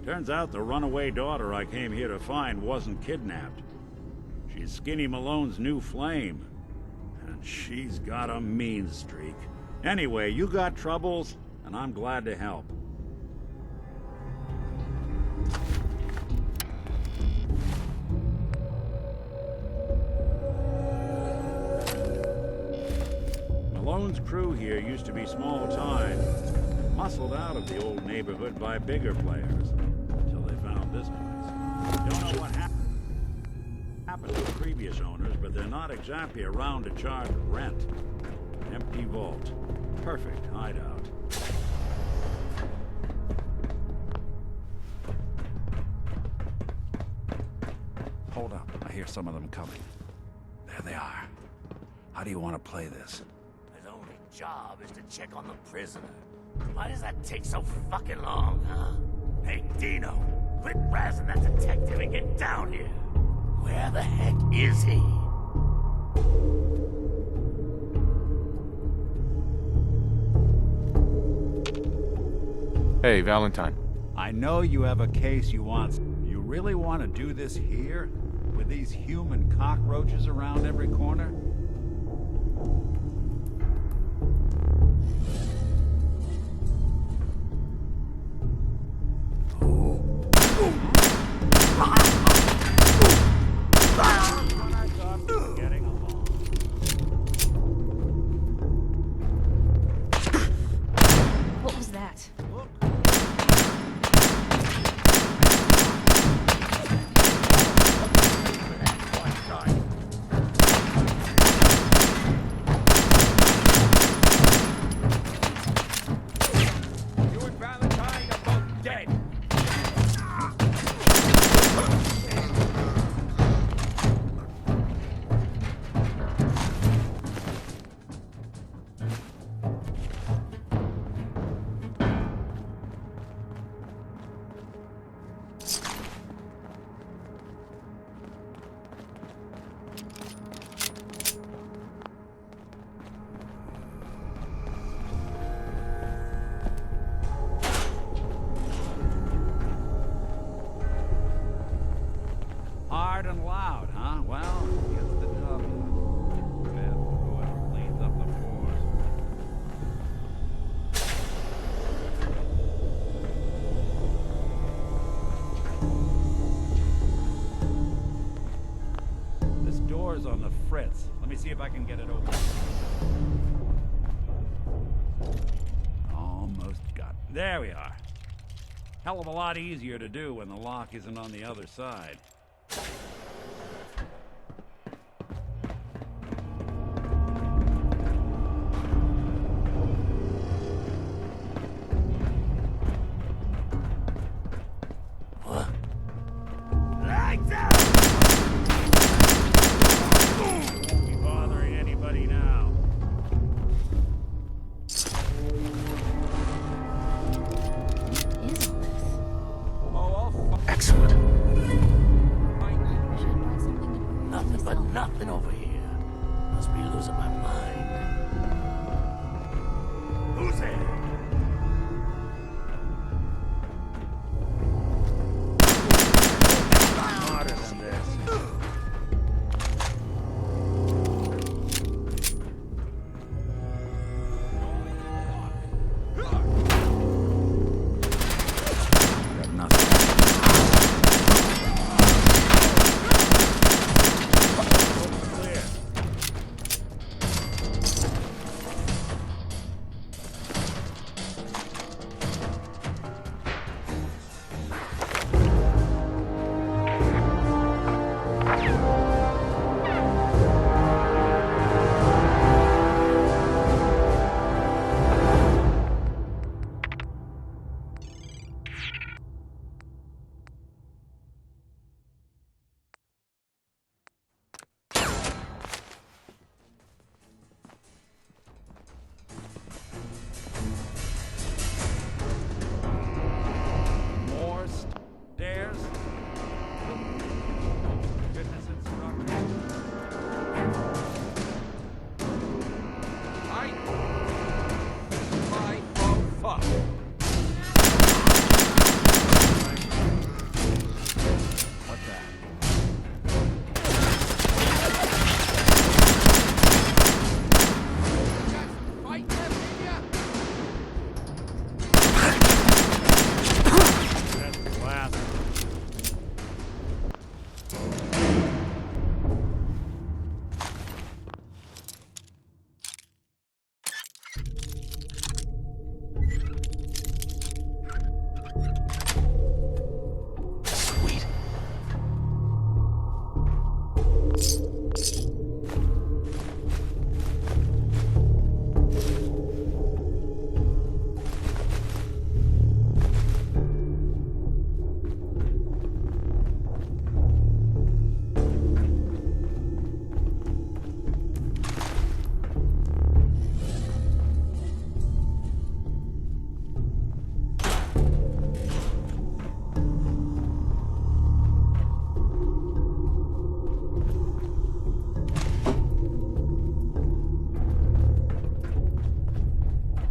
Speaker 20: Turns out the runaway daughter I came here to find wasn't kidnapped. She's Skinny Malone's new flame. And she's got a mean streak. Anyway, you got troubles, and I'm glad to help. Malone's crew here used to be small time, muscled out of the old neighborhood by bigger players, until they found this place. Don't know what happened to the previous owners, but they're not exactly around to charge rent. Empty vault. Perfect hideout.
Speaker 21: Hold up. I hear some of them coming. There they are. How do you want to play this?
Speaker 17: His only job is to check on the prisoner. Why does that take so fucking long, huh? Hey, Dino, quit razzing that detective and get down here. Where the heck is he?
Speaker 3: Hey, Valentine.
Speaker 21: I know you have a case you want. You really want to do this here? With these human cockroaches around every corner?
Speaker 2: What was that?
Speaker 18: You and Valentine are both dead.
Speaker 21: Hard and loud, huh? Well, gets the job done. Bad for whoever cleans up the floors. This door's on the fritz. Let me see if I can get it open. Almost got it. There we are. Hell of a lot easier to do when the lock isn't on the other side.
Speaker 17: Lights out!
Speaker 3: Excellent.
Speaker 17: Nothing but nothing over here. Must be losing my mind. Who's there?
Speaker 20: Harder than this. Got nothing. Clear. More stairs. Fitness instructor. Fuck. What the? That's the last.
Speaker 3: Sweet.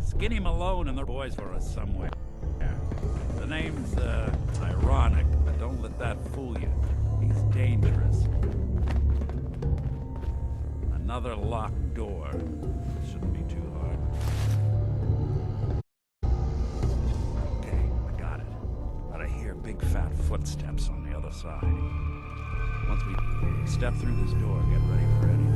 Speaker 20: Skinny Malone and their boys for us somewhere. The name's, ironic, but don't let that fool you. He's dangerous. Another locked door. Shouldn't be too hard. Okay, I got it. But I hear big fat footsteps on the other side. Once we step through this door, get ready for anything.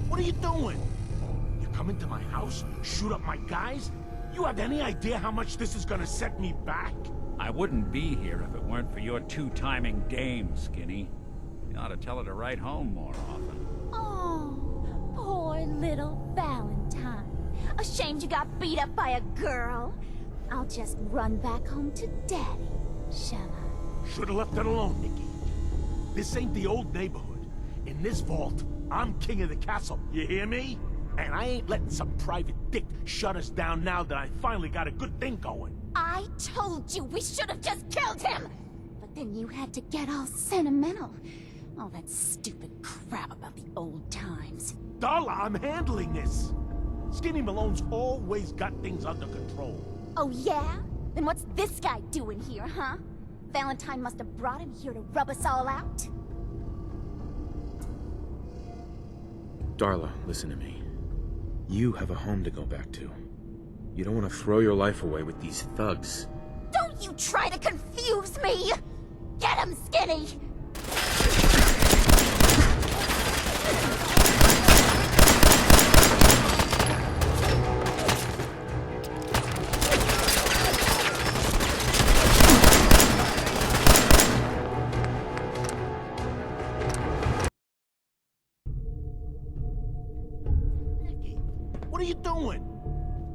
Speaker 5: What are you doing? You come into my house, shoot up my guys? You have any idea how much this is gonna set me back?
Speaker 20: I wouldn't be here if it weren't for your two-timing dame, Skinny. You ought to tell her to write home more often.
Speaker 22: Oh, poor little Valentine. Ashamed you got beat up by a girl? I'll just run back home to Daddy, shall I?
Speaker 5: Should've left it alone, Nikki. This ain't the old neighborhood. In this vault, I'm king of the castle, you hear me? And I ain't letting some private dick shut us down now that I finally got a good thing going.
Speaker 22: I told you we should have just killed him! But then you had to get all sentimental. All that stupid crap about the old times.
Speaker 5: Darla, I'm handling this. Skinny Malone's always got things under control.
Speaker 22: Oh yeah? Then what's this guy doing here, huh? Valentine must have brought him here to rub us all out?
Speaker 3: Darla, listen to me. You have a home to go back to. You don't want to throw your life away with these thugs.
Speaker 22: Don't you try to confuse me! Get him, Skinny!
Speaker 5: What are you doing?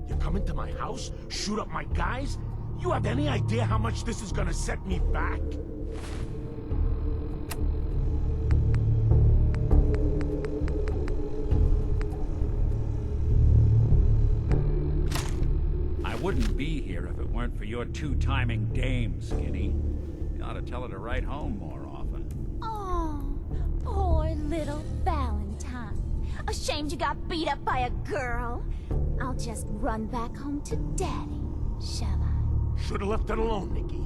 Speaker 5: You come into my house, shoot up my guys? You have any idea how much this is gonna set me back?
Speaker 21: wouldn't be here if it weren't for your two-timing dame, Skinny. You ought to tell her to write home more often.
Speaker 22: Oh, poor little Valentine. Ashamed you got beat up by a girl? I'll just run back home to Daddy, shall I?
Speaker 5: Should've left it alone, Nikki.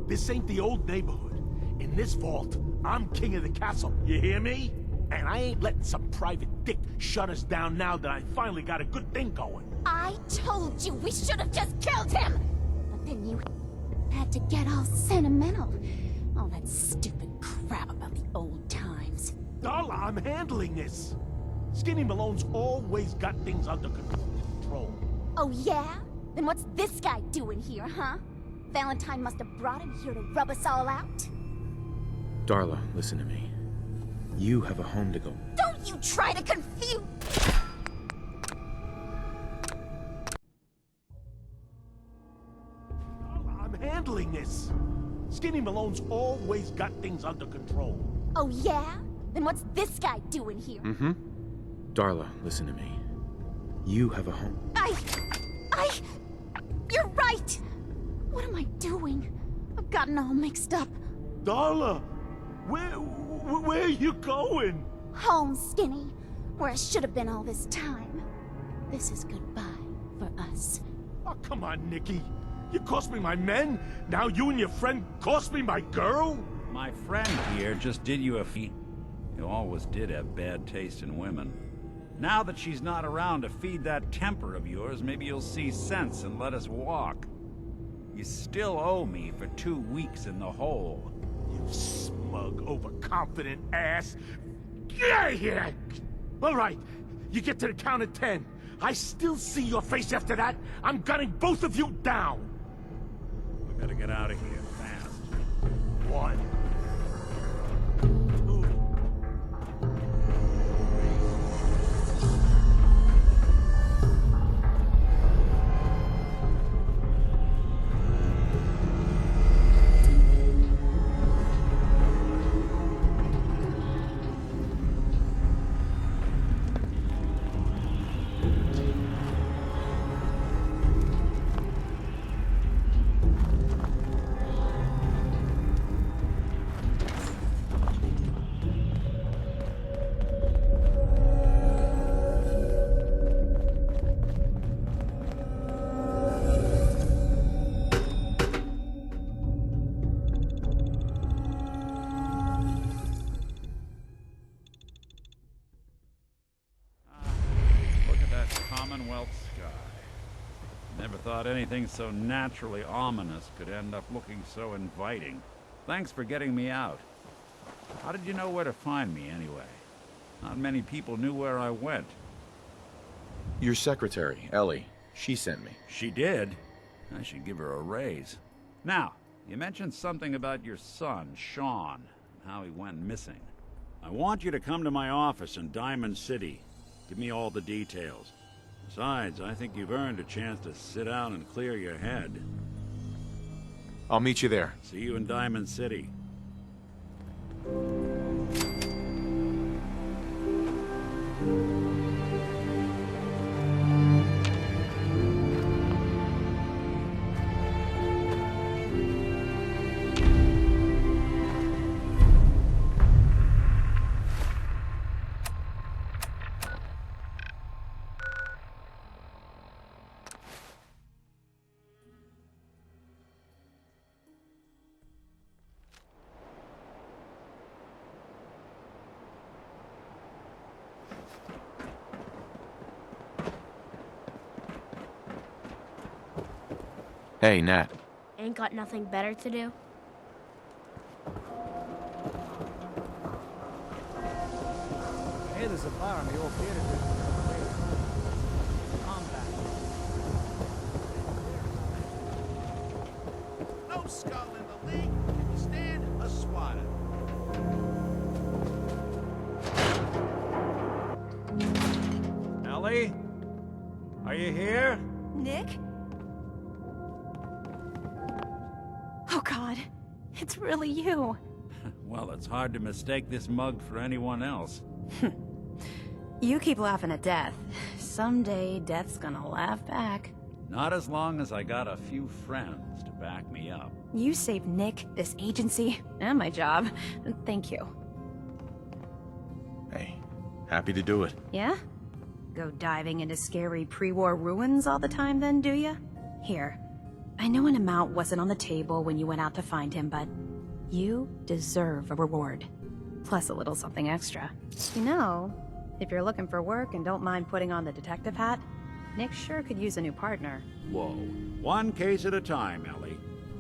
Speaker 5: This ain't the old neighborhood. In this vault, I'm king of the castle, you hear me? And I ain't letting some private dick shut us down now that I finally got a good thing going.
Speaker 22: I told you we should have just killed him! But then you had to get all sentimental. All that stupid crap about the old times.
Speaker 5: Darla, I'm handling this. Skinny Malone's always got things under control.
Speaker 22: Oh yeah? Then what's this guy doing here, huh? Valentine must have brought him here to rub us all out?
Speaker 3: Darla, listen to me. You have a home to go.
Speaker 22: Don't you try to confuse...
Speaker 5: I'm handling this. Skinny Malone's always got things under control.
Speaker 22: Oh yeah? Then what's this guy doing here?
Speaker 3: Mm-hmm. Darla, listen to me. You have a home.
Speaker 22: You're right! What am I doing? I've gotten all mixed up.
Speaker 5: Darla! Where are you going?
Speaker 22: Home, Skinny. Where I should have been all this time. This is goodbye for us.
Speaker 5: Oh, come on, Nikki. You cost me my men, now you and your friend cost me my girl?
Speaker 21: My friend here just did you a feat. You always did have bad taste in women. Now that she's not around to feed that temper of yours, maybe you'll see sense and let us walk. You still owe me for 2 weeks in the hole.
Speaker 5: You smug, overconfident ass. Get out of here! All right, you get to the count of 10. I still see your face after that. I'm gunning both of you down.
Speaker 20: We better get out of here fast.
Speaker 5: 1,
Speaker 21: Anything so naturally ominous could end up looking so inviting. Thanks for getting me out. How did you know where to find me, anyway? Not many people knew where I went.
Speaker 3: Your secretary, Ellie. She sent me.
Speaker 21: She did? I should give her a raise. Now, you mentioned something about your son, Sean, and how he went missing. I want you to come to my office in Diamond City. Give me all the details. Besides, I think you've earned a chance to sit down and clear your head.
Speaker 3: I'll meet you there.
Speaker 21: See you in Diamond City.
Speaker 3: Hey, Nat.
Speaker 1: Ain't got nothing better to do?
Speaker 16: Hey, there's a bar in the old theater district.
Speaker 15: No skull in the league. Stand a swatter.
Speaker 21: Ellie? Are you here?
Speaker 7: Nick? Oh God, it's really you.
Speaker 21: Well, it's hard to mistake this mug for anyone else.
Speaker 7: You keep laughing at death. Someday, death's gonna laugh back.
Speaker 21: Not as long as I got a few friends to back me up.
Speaker 7: You saved Nick, this agency, and my job. Thank you.
Speaker 3: Hey, happy to do it.
Speaker 7: Yeah? Go diving into scary pre-war ruins all the time then, do ya? Here. I know an amount wasn't on the table when you went out to find him, but you deserve a reward. Plus a little something extra. You know, if you're looking for work and don't mind putting on the detective hat, Nick sure could use a new partner.
Speaker 21: Whoa. One case at a time, Ellie.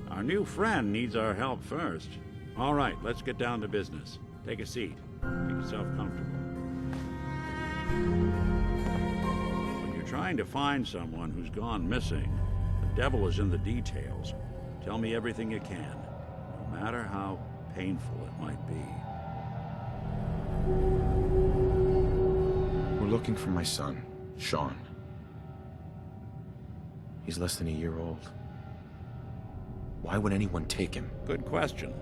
Speaker 21: Our new friend needs our help first. All right, let's get down to business. Take a seat. Make yourself comfortable. When you're trying to find someone who's gone missing, the devil is in the details. Tell me everything you can, no matter how painful it might be.
Speaker 3: We're looking for my son, Sean. He's less than a year old. Why would anyone take him?
Speaker 21: Good question.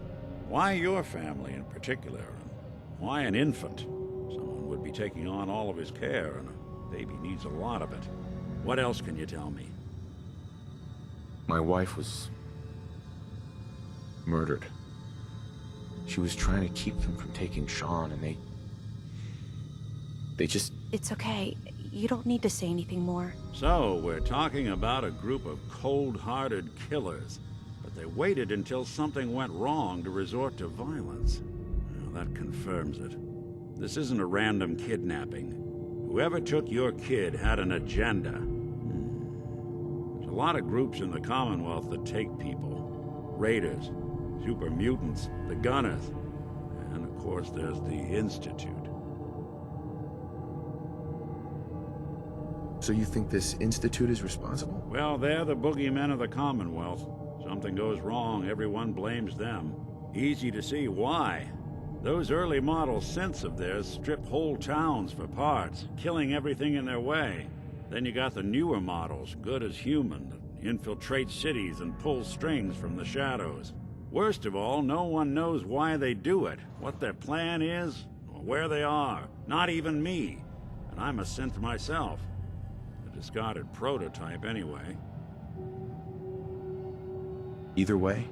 Speaker 21: Why your family in particular? And why an infant? Someone would be taking on all of his care, and a baby needs a lot of it. What else can you tell me?
Speaker 3: My wife was murdered. She was trying to keep them from taking Sean, and they just...
Speaker 7: It's okay. You don't need to say anything more.
Speaker 21: So, we're talking about a group of cold-hearted killers, but they waited until something went wrong to resort to violence. Well, that confirms it. This isn't a random kidnapping. Whoever took your kid had an agenda. There's a lot of groups in the Commonwealth that take people. Raiders, super mutants, the Gunners, and of course there's the Institute.
Speaker 3: So you think this Institute is responsible?
Speaker 21: Well, they're the boogeymen of the Commonwealth. Something goes wrong, everyone blames them. Easy to see why. Those early model synths of theirs strip whole towns for parts, killing everything in their way. Then you got the newer models, good as human, that infiltrate cities and pull strings from the shadows. Worst of all, no one knows why they do it, what their plan is, or where they are. Not even me. And I'm a synth myself. Discarded prototype, anyway.
Speaker 3: Either way,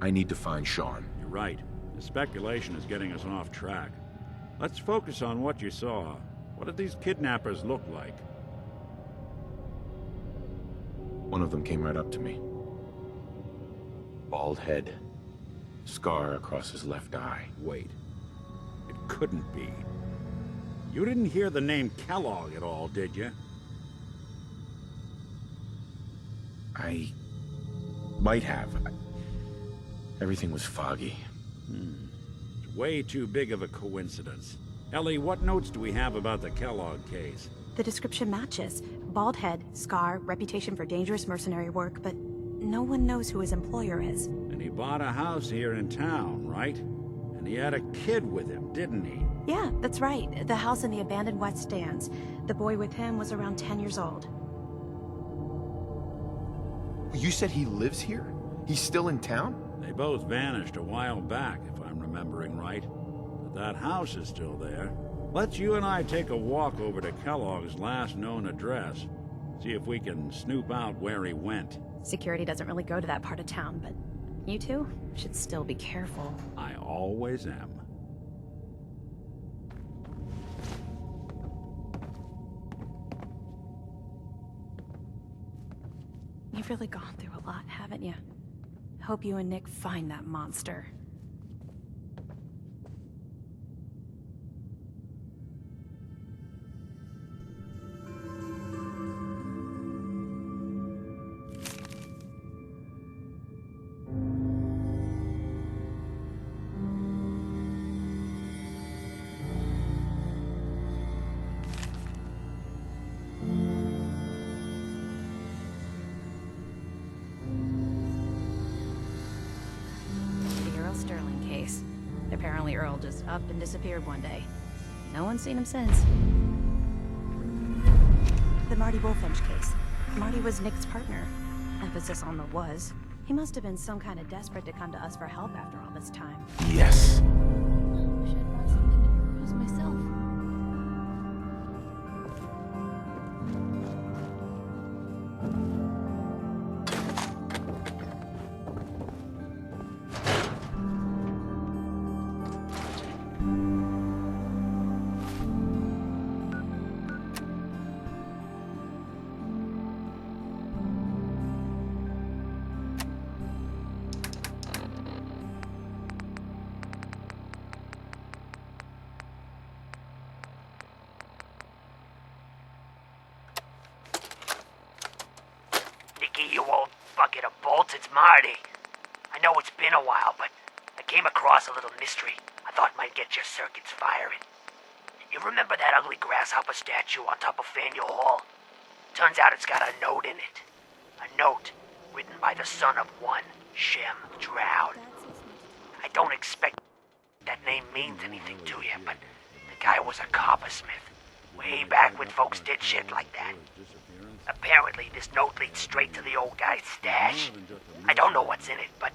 Speaker 3: I need to find Sean.
Speaker 21: You're right. The speculation is getting us off track. Let's focus on what you saw. What did these kidnappers look like?
Speaker 3: One of them came right up to me. Bald head. Scar across his left eye.
Speaker 21: Wait. It couldn't be. You didn't hear the name Kellogg at all, did you?
Speaker 3: I might have. Everything was foggy.
Speaker 21: It's way too big of a coincidence. Ellie, what notes do we have about the Kellogg case?
Speaker 7: The description matches. Bald head, scar, reputation for dangerous mercenary work, but no one knows who his employer is.
Speaker 21: And he bought a house here in town, right? And he had a kid with him, didn't he?
Speaker 7: Yeah, that's right. The house in the abandoned West Stands. The boy with him was around 10 years old.
Speaker 3: You said he lives here? He's still in town?
Speaker 21: They both vanished a while back, if I'm remembering right. But that house is still there. Let's you and I take a walk over to Kellogg's last known address. See if we can snoop out where he went.
Speaker 7: Security doesn't really go to that part of town, but you two should still be careful.
Speaker 21: I always am.
Speaker 7: You've really gone through a lot, haven't you? Hope you and Nick find that monster. Sterling case. Apparently Earl just up and disappeared one day. No one's seen him since. The Marty Wolfinch case. Marty was Nick's partner. Emphasis on the was. He must have been some kind of desperate to come to us for help after all this time.
Speaker 3: Yes.
Speaker 2: I wish I'd brought something to propose myself.
Speaker 4: Marty. I know it's been a while, but I came across a little mystery I thought might get your circuits firing. You remember that ugly grasshopper statue on top of Faneuil Hall? Turns out it's got a note in it. A note written by the son of one Shem Droud. I don't expect that name means anything to you, but the guy was a coppersmith. Way back when folks did shit like that. Apparently, this note leads straight to the old guy's stash. I don't know what's in it, but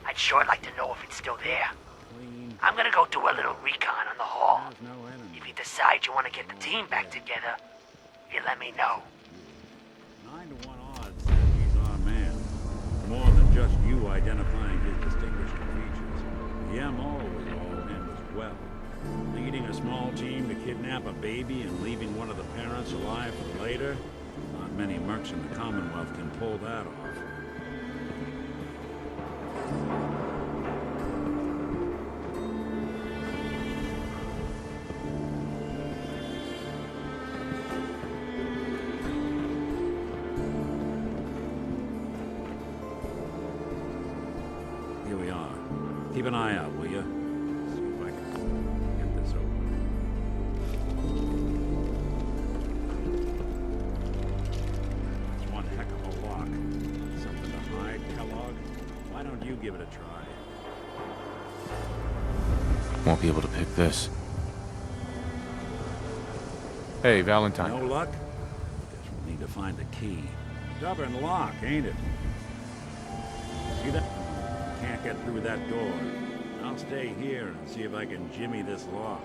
Speaker 4: I'd sure like to know if it's still there. I'm gonna go do a little recon on the hall. If you decide you want to get the team back together, you let me know.
Speaker 20: 9 to 1 odds that he's our man. More than just you identifying his distinguishing features. The MO was all him as well. Leading a small team to kidnap a baby and leaving one of the parents alive for later? Not many mercs in the Commonwealth can pull that off. Here we are. Keep an eye out, will you? See if I can get this open. It's one heck of a lock. Something to hide, Kellogg? Why don't you give it a try?
Speaker 3: Won't be able to pick this. Hey, Valentine.
Speaker 20: No luck? Guess we'll need to find the key. Stubborn lock, ain't it? See that? Can't get through that door. I'll stay here and see if I can jimmy this lock.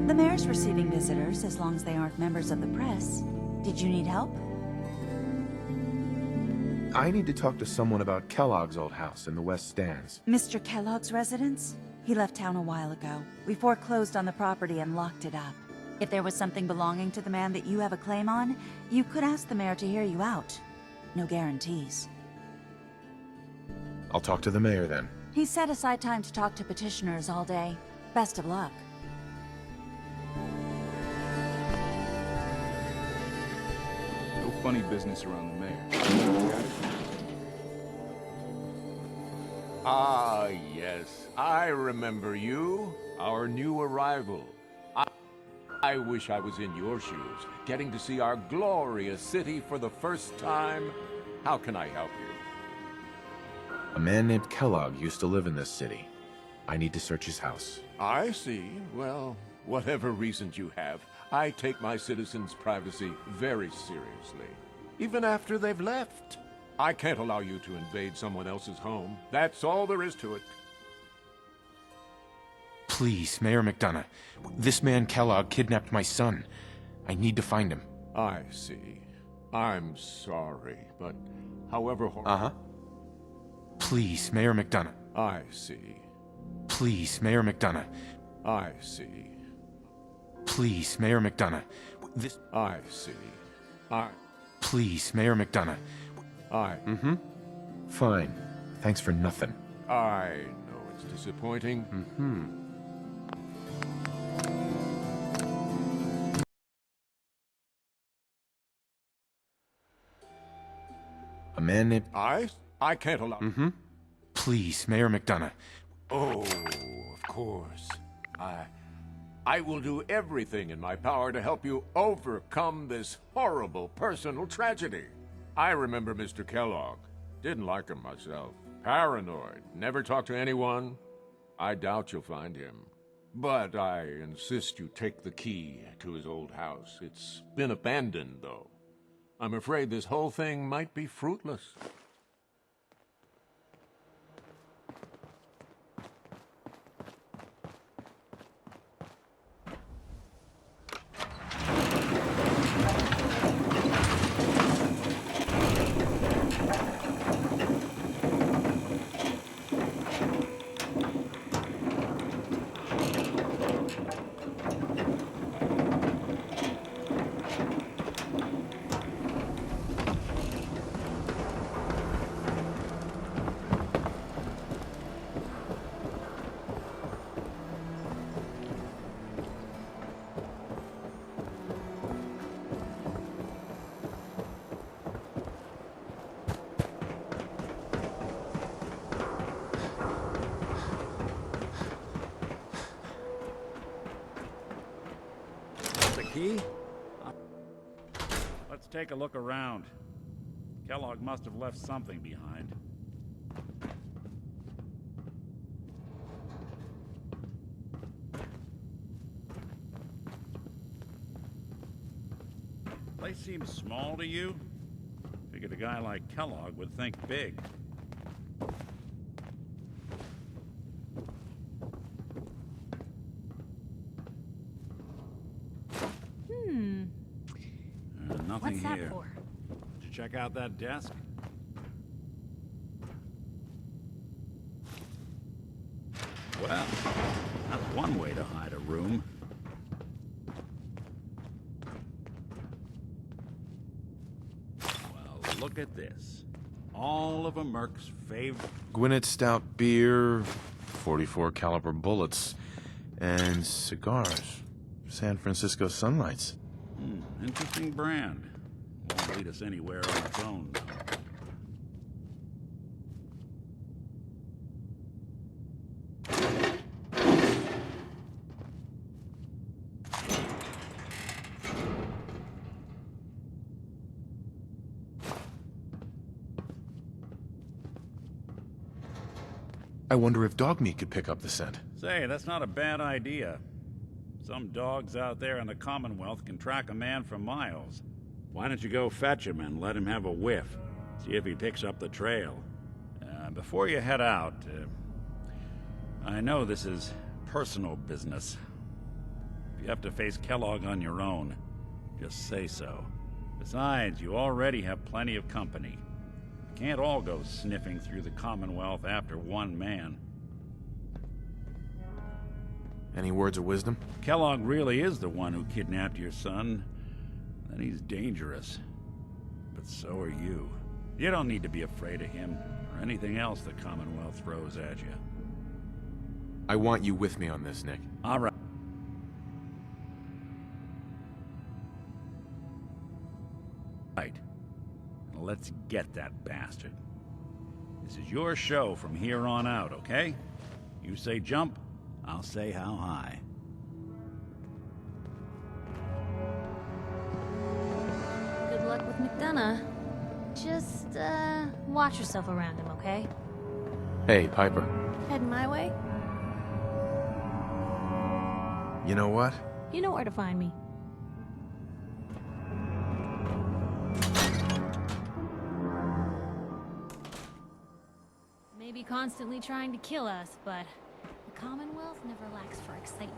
Speaker 8: The mayor's receiving visitors as long as they aren't members of the press. Did you need help?
Speaker 3: I need to talk to someone about Kellogg's old house in the West Stands.
Speaker 8: Mr. Kellogg's residence? He left town a while ago. We foreclosed on the property and locked it up. If there was something belonging to the man that you have a claim on, you could ask the mayor to hear you out. No guarantees.
Speaker 3: I'll talk to the mayor then.
Speaker 8: He set aside time to talk to petitioners all day. Best of luck.
Speaker 23: No funny business around the mayor.
Speaker 24: Ah, yes. I remember you. Our new arrival. I wish I was in your shoes, getting to see our glorious city for the first time. How can I help you?
Speaker 3: A man named Kellogg used to live in this city. I need to search his house.
Speaker 24: I see. Well, whatever reasons you have, I take my citizens' privacy very seriously. Even after they've left. I can't allow you to invade someone else's home. That's all there is to it.
Speaker 3: Please, Mayor McDonough. This man Kellogg kidnapped my son. I need to find him.
Speaker 24: I see. I'm sorry, but however...
Speaker 3: Please, Mayor McDonough.
Speaker 24: I see.
Speaker 3: Please, Mayor McDonough.
Speaker 24: I see.
Speaker 3: Please, Mayor McDonough. This...
Speaker 24: I see.
Speaker 3: Please, Mayor McDonough. Fine. Thanks for nothing.
Speaker 24: I know it's disappointing.
Speaker 3: A man named...
Speaker 24: I can't allow...
Speaker 3: Please, Mayor McDonough.
Speaker 24: Oh, of course. I will do everything in my power to help you overcome this horrible personal tragedy. I remember Mr. Kellogg. Didn't like him myself. Paranoid. Never talked to anyone. I doubt you'll find him. But I insist you take the key to his old house. It's been abandoned, though. I'm afraid this whole thing might be fruitless.
Speaker 21: Key? Let's take a look around. Kellogg must have left something behind. Place seems small to you? Figured a guy like Kellogg would think big. Nothing
Speaker 2: What's that
Speaker 21: here.
Speaker 2: for?
Speaker 21: Did you check out that desk? Well, that's one way to hide a room. Well, look at this. All of a Merc's favorite...
Speaker 3: Gwinnett Stout beer, 44 caliber bullets, and cigars. San Francisco Sunlights.
Speaker 21: Interesting brand. Won't lead us anywhere on its own, though.
Speaker 3: I wonder if dog meat could pick up the scent.
Speaker 21: Say, that's not a bad idea. Some dogs out there in the Commonwealth can track a man for miles. Why don't you go fetch him and let him have a whiff? See if he picks up the trail. Before you head out, I know this is personal business. If you have to face Kellogg on your own, just say so. Besides, you already have plenty of company. You can't all go sniffing through the Commonwealth after one man.
Speaker 3: Any words of wisdom?
Speaker 21: Kellogg really is the one who kidnapped your son. Then he's dangerous. But so are you. You don't need to be afraid of him, or anything else the Commonwealth throws at you.
Speaker 3: I want you with me on this, Nick.
Speaker 21: All right. Right. Now let's get that bastard. This is your show from here on out, okay? You say jump, I'll say how high.
Speaker 2: Good luck with McDonough. Just, watch yourself around him, okay?
Speaker 3: Hey, Piper.
Speaker 2: Heading my way?
Speaker 3: You know what?
Speaker 2: You know where to find me. Maybe constantly trying to kill us, but the Commonwealth never lacks for excitement.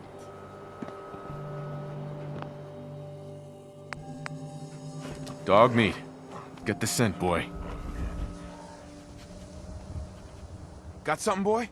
Speaker 3: Dog meat. Get the scent, boy. Got something, boy?